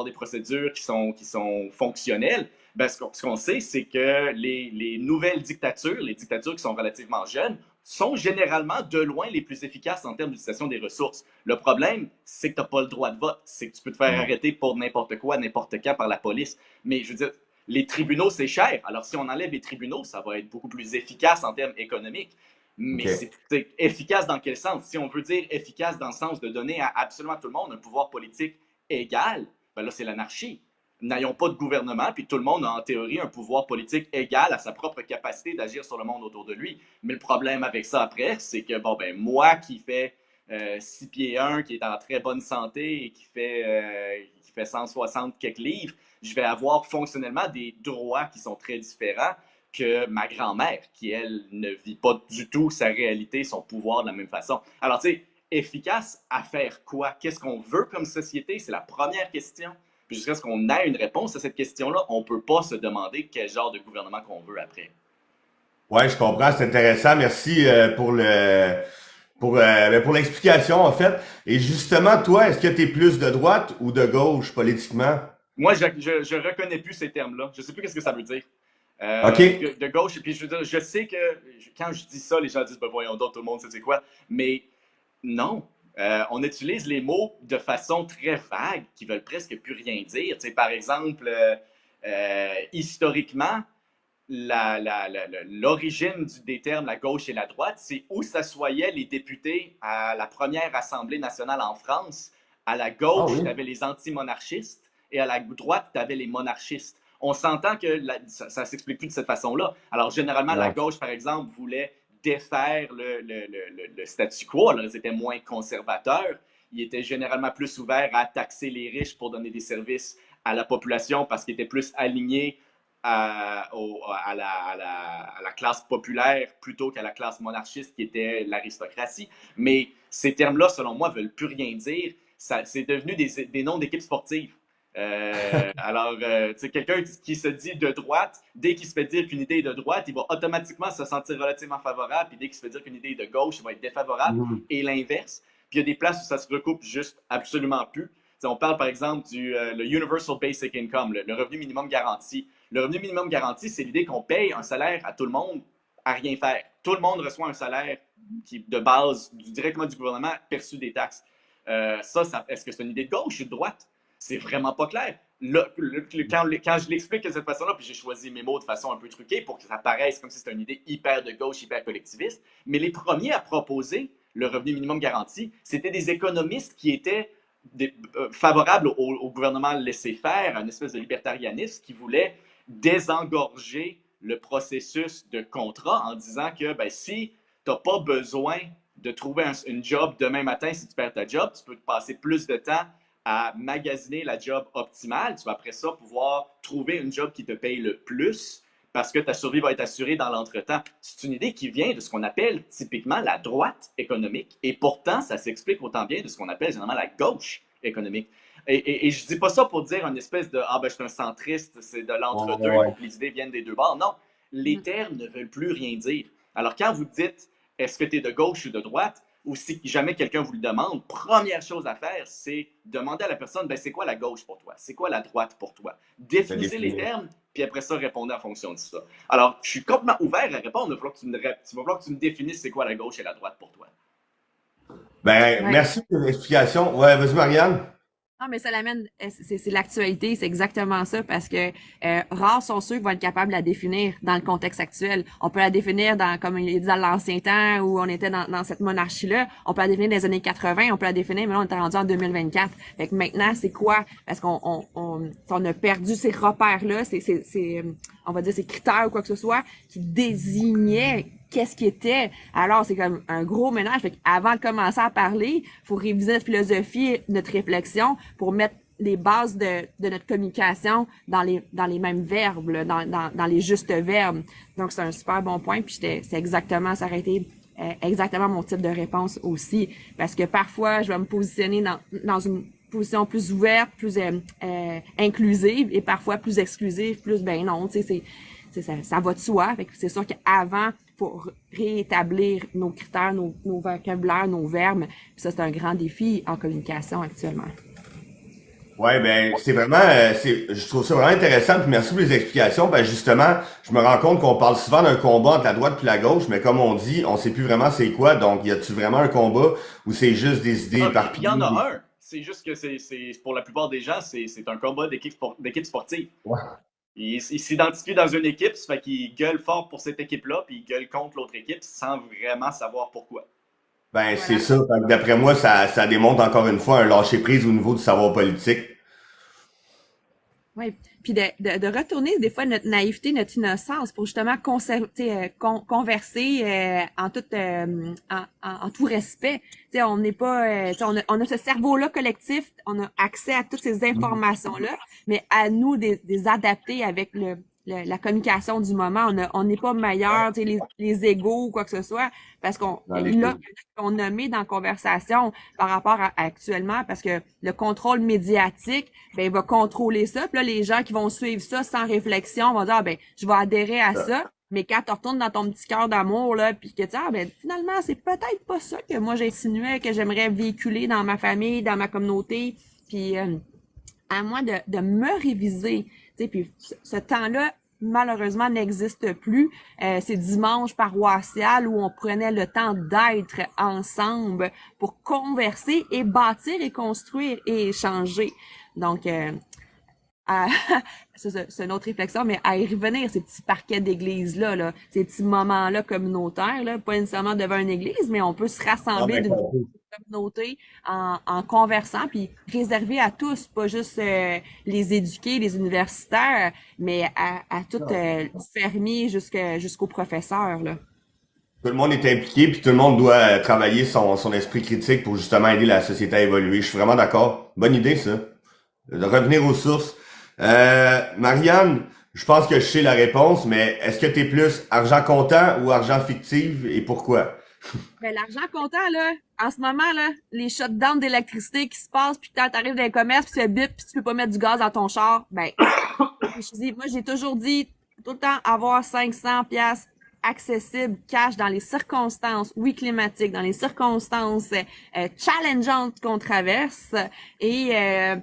des procédures qui sont fonctionnelles, ben, ce qu'on sait, c'est que les nouvelles dictatures, les dictatures qui sont relativement jeunes, sont généralement de loin les plus efficaces en termes d'utilisation des ressources. Le problème, c'est que tu n'as pas le droit de vote. C'est que tu peux te faire arrêter pour n'importe quoi, n'importe quand par la police. Mais je veux dire, les tribunaux, c'est cher. Alors, si on enlève les tribunaux, ça va être beaucoup plus efficace en termes économiques. Mais OK. c'est efficace dans quel sens? Si on veut dire efficace dans le sens de donner à absolument tout le monde un pouvoir politique égal, ben là, c'est l'anarchie. N'ayons pas de gouvernement, puis tout le monde a en théorie un pouvoir politique égal à sa propre capacité d'agir sur le monde autour de lui. Mais le problème avec ça après, c'est que, bon, ben, moi qui fais 6 pieds 1, qui est en très bonne santé et qui fait 160 quelques livres, je vais avoir fonctionnellement des droits qui sont très différents que ma grand-mère, qui, elle, ne vit pas du tout sa réalité, son pouvoir de la même façon. Alors, tu sais, efficace à faire quoi? Qu'est-ce qu'on veut comme société? C'est la première question. Puis jusqu'à ce qu'on ait une réponse à cette question-là, on ne peut pas se demander quel genre de gouvernement qu'on veut après. Ouais, je comprends, c'est intéressant. Merci pour l'explication, en fait. Et justement, toi, est-ce que tu es plus de droite ou de gauche politiquement? Moi, je reconnais plus ces termes-là. Je ne sais plus qu'est-ce que ça veut dire. OK. De gauche, et puis je veux dire, je sais que quand je dis ça, les gens disent, ben voyons donc, tout le monde sait c'est quoi. Mais non. On utilise les mots de façon très vague qui veulent presque plus rien dire. Tu sais, par exemple, historiquement, l'origine des termes la gauche et la droite, c'est où s'assoyaient les députés à la première Assemblée nationale en France. À la Ah gauche, oui. tu avais les anti-monarchistes et à la droite, tu avais les monarchistes. On s'entend que ça ne s'explique plus de cette façon-là. Alors, généralement, la Non. gauche, par exemple, voulait défaire le statu quo. Alors, ils étaient moins conservateurs. Ils étaient généralement plus ouverts à taxer les riches pour donner des services à la population parce qu'ils étaient plus alignés à la classe populaire plutôt qu'à la classe monarchiste qui était l'aristocratie. Mais ces termes-là, selon moi, ne veulent plus rien dire. C'est devenu des noms d'équipes sportives. Tu sais, quelqu'un qui se dit de droite, dès qu'il se fait dire qu'une idée est de droite, il va automatiquement se sentir relativement favorable, puis dès qu'il se fait dire qu'une idée est de gauche, il va être défavorable, Mhm. et l'inverse. Puis il y a des places où ça se recoupe juste absolument plus. T'sais, on parle par exemple le Universal Basic Income, le revenu minimum garanti. Le revenu minimum garanti, c'est l'idée qu'on paye un salaire à tout le monde à rien faire. Tout le monde reçoit un salaire qui, de base, directement du gouvernement, perçu des taxes. Est-ce que c'est une idée de gauche ou de droite? C'est vraiment pas clair. Là, quand je l'explique de cette façon-là, puis j'ai choisi mes mots de façon un peu truquée pour que ça paraisse comme si c'était une idée hyper de gauche, hyper collectiviste, mais les premiers à proposer le revenu minimum garanti, c'était des économistes qui étaient favorables au gouvernement laisser-faire, à une espèce de libertarianisme qui voulait désengorger le processus de contrat en disant que ben, si tu n'as pas besoin de trouver une job demain matin si tu perds ta job, tu peux te passer plus de temps à magasiner la job optimale. Tu vas après ça pouvoir trouver une job qui te paye le plus parce que ta survie va être assurée dans l'entretemps. C'est une idée qui vient de ce qu'on appelle typiquement la droite économique et pourtant, ça s'explique autant bien de ce qu'on appelle généralement la gauche économique. Et je dis pas ça pour dire une espèce de « Ah ben je suis un centriste, c'est de Ouais, l'entre-deux, il faut ouais. que les idées viennent des deux bords ». Non, les termes ne veulent plus rien dire. Alors quand vous dites « Est-ce que tu es de gauche ou de droite ?» ou si jamais quelqu'un vous le demande, première chose à faire, c'est demander à la personne, ben, c'est quoi la gauche pour toi? C'est quoi la droite pour toi? Définissez les termes, puis après ça, répondez en fonction de ça. Alors, je suis complètement ouvert à répondre. Il va falloir que tu me définisses c'est quoi la gauche et la droite pour toi. Ben, Ouais. merci pour l'explication. Ouais, vas-y, Marianne. Non, mais ça l'amène, c'est l'actualité, c'est exactement ça, parce que rares sont ceux qui vont être capables de la définir dans le contexte actuel. On peut la définir dans, comme il dit, dans l'ancien temps où on était dans cette monarchie-là. On peut la définir dans les années 80, on peut la définir, mais là, on est rendu en 2024. Fait que maintenant, c'est quoi? Parce qu'on a perdu ces repères-là, on va dire, ces critères ou quoi que ce soit, qui désignaient qu'est-ce qui était. Alors, c'est comme un gros ménage. Fait qu'avant de commencer à parler, faut réviser notre philosophie, notre réflexion pour mettre les bases de notre communication dans les mêmes verbes, là, dans les justes verbes. Donc, c'est un super bon point. Puis, c'est exactement, ça aurait été exactement mon type de réponse aussi. Parce que parfois, je vais me positionner dans une position plus ouverte, plus inclusive et parfois plus exclusive, plus ben non, tu sais, ça va de soi. Fait que c'est sûr qu'avant, pour réétablir nos critères, nos vocabulaires, nos verbes. Puis ça, c'est un grand défi en communication actuellement. Ouais, ben c'est vraiment, je trouve ça vraiment intéressant. Puis merci pour les explications. Ben justement, je me rends compte qu'on parle souvent d'un combat entre la droite puis la gauche, mais comme on dit, on sait plus vraiment c'est quoi. Donc, y a-tu vraiment un combat ou c'est juste des idées Il éparpillées? y en a un. C'est juste que pour la plupart des gens, c'est un combat d'équipe sportive. Ouais. Ils s'identifient dans une équipe, ça fait qu'ils gueulent fort pour cette équipe-là, puis ils gueulent contre l'autre équipe sans vraiment savoir pourquoi. Ben c'est Voilà. ça. Fait que d'après moi, ça démontre encore une fois un lâcher-prise au niveau du savoir politique. Oui. Puis de retourner des fois notre naïveté, notre innocence pour justement converser en tout respect. Tu sais, on n'est pas, on a ce cerveau-là collectif, on a accès à toutes ces informations-là, mais à nous des adapter avec la communication du moment. On n'est pas meilleur, tu sais, les égos ou quoi que ce soit, parce qu'on nommé dans la conversation par rapport à actuellement, parce que le contrôle médiatique, ben, il va contrôler ça. Puis là, les gens qui vont suivre ça sans réflexion vont dire, ah, ben, je vais adhérer à ça. Mais quand tu retournes dans ton petit cœur d'amour, là, puis que tu dis, ah, ben, finalement, c'est peut-être pas ça que moi j'insinuais, que j'aimerais véhiculer dans ma famille, dans ma communauté. Puis, à moi de me réviser. Tu sais, puis ce temps-là, malheureusement, n'existe plus. C'est dimanche paroissial où on prenait le temps d'être ensemble pour converser et bâtir et construire et échanger. Donc, c'est une autre réflexion, mais à y revenir, ces petits parquets d'église-là, là, ces petits moments-là communautaires, là, pas nécessairement devant une église, mais on peut se rassembler d'une communauté en conversant, puis réservé à tous, pas juste les éduqués, les universitaires, mais à tout du fermier jusqu'aux professeurs, là. Tout le monde est impliqué, puis tout le monde doit travailler son esprit critique pour justement aider la société à évoluer. Je suis vraiment d'accord. Bonne idée, ça. De revenir aux sources. Marianne, je pense que je sais la réponse, mais est-ce que t'es plus argent comptant ou argent fictif et pourquoi? Ben, l'argent comptant, là, en ce moment, là, les shutdowns d'électricité qui se passent, puis quand t'arrives dans les commerces, puis tu bip, puis tu peux pas mettre du gaz dans ton char, ben, moi, j'ai toujours dit, tout le temps, avoir 500 piastres accessibles, cash, dans les circonstances, oui, climatiques, dans les circonstances challengeantes qu'on traverse. Et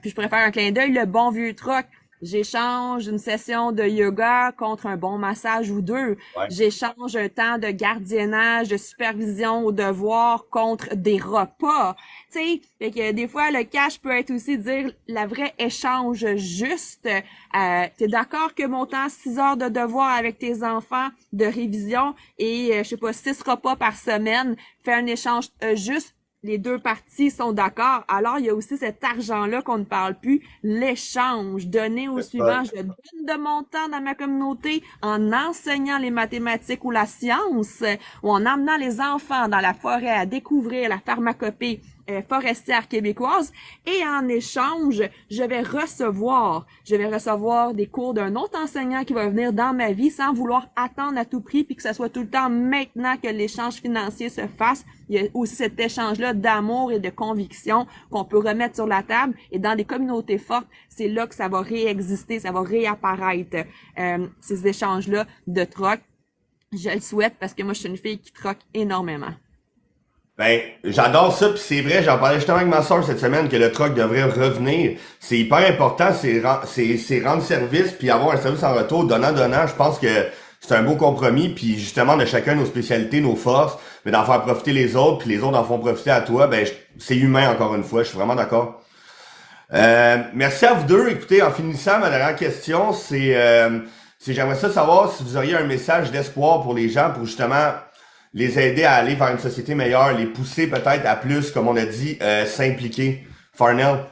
puis je préfère un clin d'œil, le bon vieux truc. J'échange une session de yoga contre un bon massage ou deux. Ouais. J'échange un temps de gardiennage, de supervision au devoir contre des repas. Tu sais, fait que des fois, le cash peut être aussi dire la vraie échange juste. T'es d'accord que mon temps, 6 heures de devoir avec tes enfants de révision et, je sais pas, 6 repas par semaine, fais un échange juste. Les deux parties sont d'accord. Alors, il y a aussi cet argent-là qu'on ne parle plus, l'échange, donner au suivant. Je donne de mon temps dans ma communauté en enseignant les mathématiques ou la science ou en emmenant les enfants dans la forêt à découvrir la pharmacopée forestière québécoise et en échange, je vais recevoir des cours d'un autre enseignant qui va venir dans ma vie sans vouloir attendre à tout prix puis que ce soit tout le temps maintenant que l'échange financier se fasse. Il y a aussi cet échange-là d'amour et de conviction qu'on peut remettre sur la table et dans des communautés fortes, c'est là que ça va réexister, ça va réapparaître, ces échanges-là de troc. Je le souhaite parce que moi, je suis une fille qui troque énormément. Ben, j'adore ça, puis c'est vrai, j'en parlais justement avec ma soeur cette semaine que le truck devrait revenir. C'est hyper important, c'est rendre service puis avoir un service en retour, donnant. Je pense que c'est un beau compromis, puis justement de chacun nos spécialités, nos forces, mais d'en faire profiter les autres, puis les autres en font profiter à toi. Ben, c'est humain encore une fois. Je suis vraiment d'accord. Merci à vous deux. Écoutez, en finissant, ma dernière question, c'est j'aimerais ça savoir si vous auriez un message d'espoir pour les gens, pour justement les aider à aller vers une société meilleure, les pousser peut-être à plus, comme on a dit, s'impliquer. Farnell?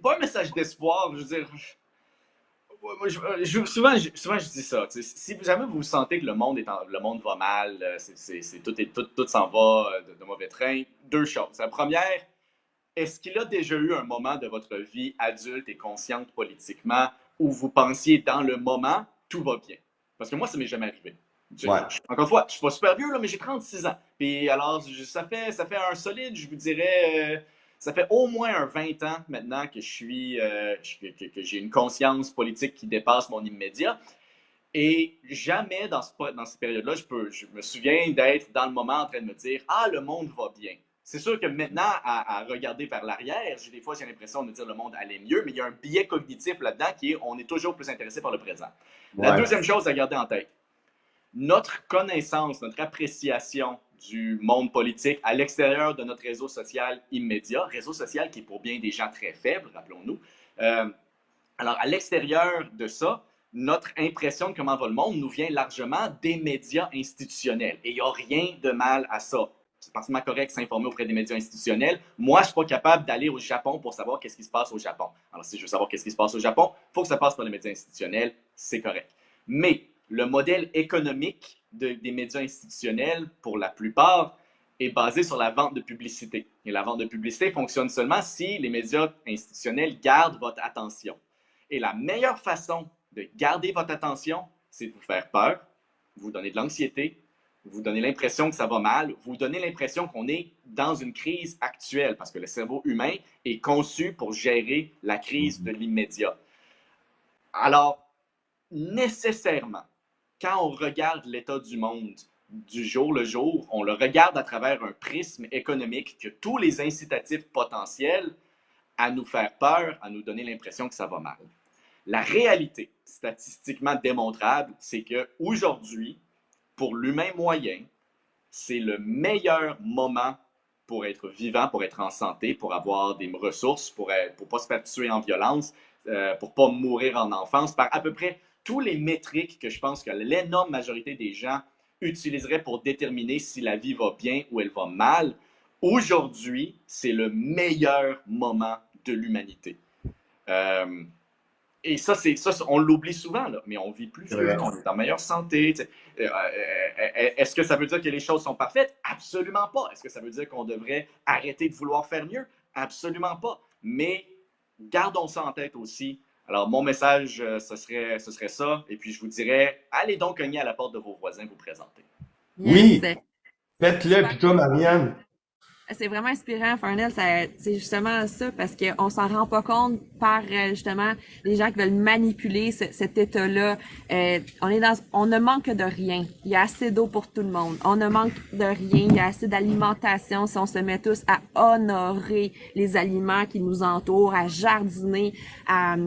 Pas un message d'espoir, je veux dire. Moi, souvent, je dis ça. Si jamais vous sentez que le monde va mal, tout s'en va de mauvais train, deux choses. La première, est-ce qu'il a déjà eu un moment de votre vie adulte et consciente politiquement où vous pensiez dans le moment, tout va bien? Parce que moi, ça m'est jamais arrivé. Ouais. Encore une fois, je suis pas super vieux, là, mais j'ai 36 ans. Puis alors, ça fait un solide, je vous dirais, ça fait au moins un 20 ans maintenant que que j'ai une conscience politique qui dépasse mon immédiat. Et jamais dans ces périodes-là, je me souviens d'être dans le moment en train de me dire « Ah, le monde va bien ». C'est sûr que maintenant, à regarder vers l'arrière, des fois, j'ai l'impression de dire le monde allait mieux, mais il y a un biais cognitif là-dedans qui est on est toujours plus intéressé par le présent. Ouais. La deuxième chose à garder en tête, notre connaissance, notre appréciation du monde politique à l'extérieur de notre réseau social immédiat, réseau social qui est pour bien des gens très faibles, rappelons-nous. Alors, à l'extérieur de ça, notre impression de comment va le monde nous vient largement des médias institutionnels. Et il n'y a rien de mal à ça. C'est parfaitement correct de s'informer auprès des médias institutionnels. Moi, je ne suis pas capable d'aller au Japon pour savoir qu'est-ce qui se passe au Japon. Alors, si je veux savoir qu'est-ce qui se passe au Japon, il faut que ça passe par les médias institutionnels. C'est correct. Mais le modèle économique des médias institutionnels, pour la plupart, est basé sur la vente de publicité. Et la vente de publicité fonctionne seulement si les médias institutionnels gardent votre attention. Et la meilleure façon de garder votre attention, c'est de vous faire peur, vous donner de l'anxiété, vous donner l'impression que ça va mal, vous donner l'impression qu'on est dans une crise actuelle, parce que le cerveau humain est conçu pour gérer la crise de l'immédiat. Alors, nécessairement, quand on regarde l'état du monde du jour le jour, on le regarde à travers un prisme économique que tous les incitatifs potentiels à nous faire peur, à nous donner l'impression que ça va mal. La réalité, statistiquement démontrable, c'est qu'aujourd'hui, pour l'humain moyen, c'est le meilleur moment pour être vivant, pour être en santé, pour avoir des ressources, pour ne pas se faire tuer en violence, pour ne pas mourir en enfance, par à peu près tous les métriques que je pense que l'énorme majorité des gens utiliseraient pour déterminer si la vie va bien ou elle va mal. Aujourd'hui, c'est le meilleur moment de l'humanité. Et ça, on l'oublie souvent, là, mais on vit plus vieux, on est en meilleure santé. Est-ce que ça veut dire que les choses sont parfaites? Absolument pas. Est-ce que ça veut dire qu'on devrait arrêter de vouloir faire mieux? Absolument pas. Mais gardons ça en tête aussi. Alors, mon message, ce serait ça. Et puis, je vous dirais, allez donc cogner à la porte de vos voisins, vous présenter. Oui, faites-le. Puis toi, Marianne? C'est vraiment inspirant, Farnell. C'est justement ça, parce qu'on s'en rend pas compte par justement les gens qui veulent manipuler cet état-là. On ne manque de rien. Il y a assez d'eau pour tout le monde. On ne manque de rien. Il y a assez d'alimentation si on se met tous à honorer les aliments qui nous entourent, à jardiner, à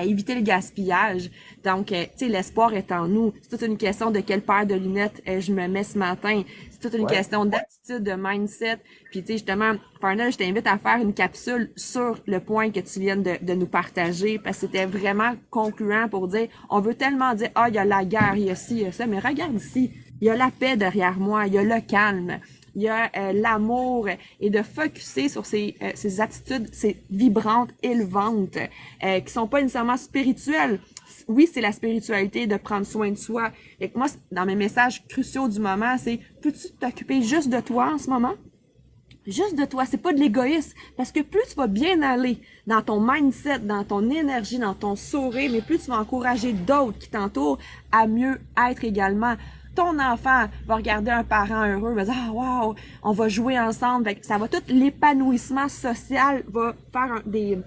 éviter le gaspillage. Donc, tu sais, l'espoir est en nous. C'est toute une question de quelle paire de lunettes je me mets ce matin. C'est toute une question d'attitude, de mindset. Puis, tu sais, justement, Farnell, je t'invite à faire une capsule sur le point que tu viens de nous partager, parce que c'était vraiment concluant pour dire, on veut tellement dire, il y a la guerre, il y a ci, il y a ça, mais regarde ici, il y a la paix derrière moi, il y a le calme, il y a l'amour, et de focusser sur ces attitudes, ces vibrantes, élevantes, qui sont pas nécessairement spirituelles. Oui, c'est la spiritualité de prendre soin de soi. Et que moi, dans mes messages cruciaux du moment, c'est peux-tu t'occuper juste de toi en ce moment? Juste de toi, c'est pas de l'égoïsme. Parce que plus tu vas bien aller dans ton mindset, dans ton énergie, dans ton sourire, mais plus tu vas encourager d'autres qui t'entourent à mieux être également. ton enfant va regarder un parent heureux, va dire « Ah, wow, on va jouer ensemble. » Fait que ça va tout l'épanouissement social va faire des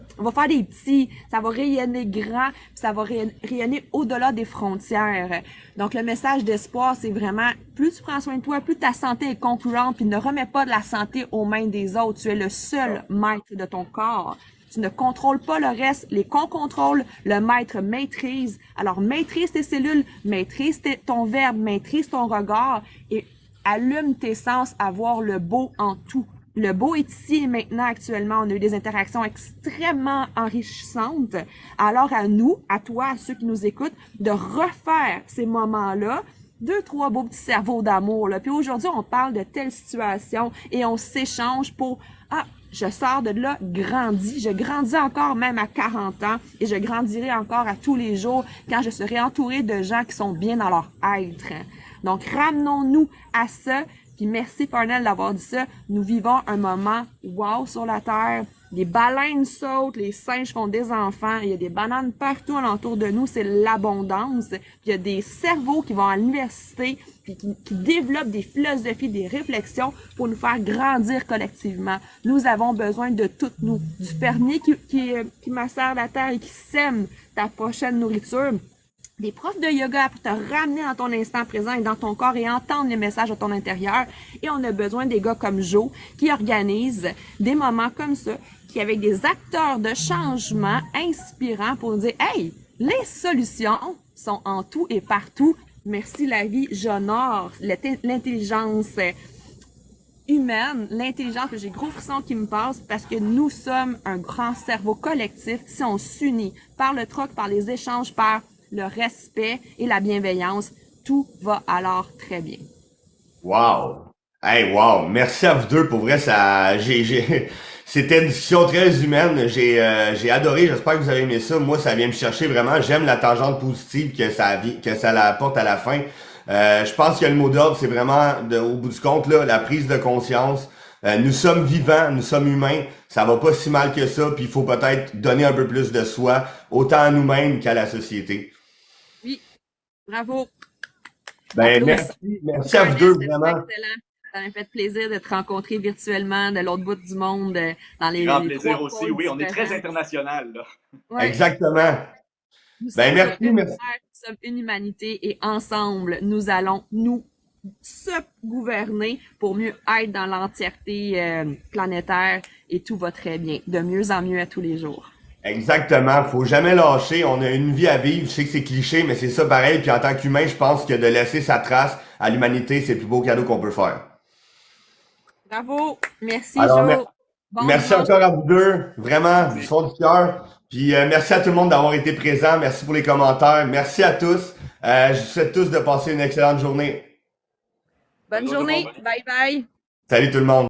petits, ça va rayonner grand, puis ça va rayonner au-delà des frontières. Donc, le message d'espoir, c'est vraiment, plus tu prends soin de toi, plus ta santé est concluante, puis ne remets pas de la santé aux mains des autres. Tu es le seul maître de ton corps. Tu ne contrôles pas le reste, les contrôlent, le maître maîtrise. Alors, maîtrise tes cellules, maîtrise ton verbe, maîtrise ton regard et allume tes sens à voir le beau en tout. Le beau est ici et maintenant actuellement. On a eu des interactions extrêmement enrichissantes. Alors à nous, à toi, à ceux qui nous écoutent, de refaire ces moments-là, 2-3 beaux petits cerveaux d'amour, là. Puis aujourd'hui, on parle de telle situation et on s'échange pour je sors de là grandi. Je grandis encore même à 40 ans et je grandirai encore à tous les jours quand je serai entourée de gens qui sont bien dans leur être. Donc, ramenons-nous à ça. Puis merci, Parnell, d'avoir dit ça. Nous vivons un moment wow sur la Terre. Les baleines sautent, les singes font des enfants. Il y a des bananes partout alentour de nous. C'est l'abondance. Puis il y a des cerveaux qui vont à l'université puis qui développent des philosophies, des réflexions pour nous faire grandir collectivement. Nous avons besoin de toutes nous. Du fermier qui macère la terre et qui sème ta prochaine nourriture. Des profs de yoga pour te ramener dans ton instant présent et dans ton corps et entendre les messages de ton intérieur. Et on a besoin des gars comme Joe qui organisent des moments comme ça, qui avec des acteurs de changement inspirants pour nous dire « Hey, les solutions sont en tout et partout. Merci la vie, j'honore l'intelligence humaine, l'intelligence, j'ai gros frissons qui me passent parce que nous sommes un grand cerveau collectif si on s'unit par le troc, par les échanges, par le respect et la bienveillance, tout va alors très bien. Wow! Hey, wow! Merci à vous deux, pour vrai, c'était une discussion très humaine, j'ai adoré, j'espère que vous avez aimé ça, moi ça vient me chercher vraiment, j'aime la tangente positive que ça apporte à la fin. Je pense que le mot d'ordre, c'est vraiment, au bout du compte, là, la prise de conscience. Nous sommes vivants, nous sommes humains, ça va pas si mal que ça, puis il faut peut-être donner un peu plus de soi, autant à nous-mêmes qu'à la société. Oui, bravo. Ben, merci à vous deux, vraiment. Excellent. Ça m'a fait plaisir de te rencontrer virtuellement de l'autre bout du monde, dans les Grand les plaisir 3 aussi, pôles oui, on est très différents. international, là. Ouais. Exactement. Nous Ben, sommes merci, une merci. terre, nous sommes une humanité et ensemble, nous allons nous se gouverner pour mieux être dans l'entièreté planétaire et tout va très bien, de mieux en mieux à tous les jours. Exactement, faut jamais lâcher, on a une vie à vivre, je sais que c'est cliché, mais c'est ça pareil, puis en tant qu'humain, je pense que de laisser sa trace à l'humanité, c'est le plus beau cadeau qu'on peut faire. Bravo, merci Alors, Jo. Bon merci dimanche. encore à vous deux, vraiment, du fond du cœur. Puis merci à tout le monde d'avoir été présent, merci pour les commentaires, merci à tous. Je vous souhaite tous de passer une excellente journée. Bonne journée, bye bye. Salut tout le monde.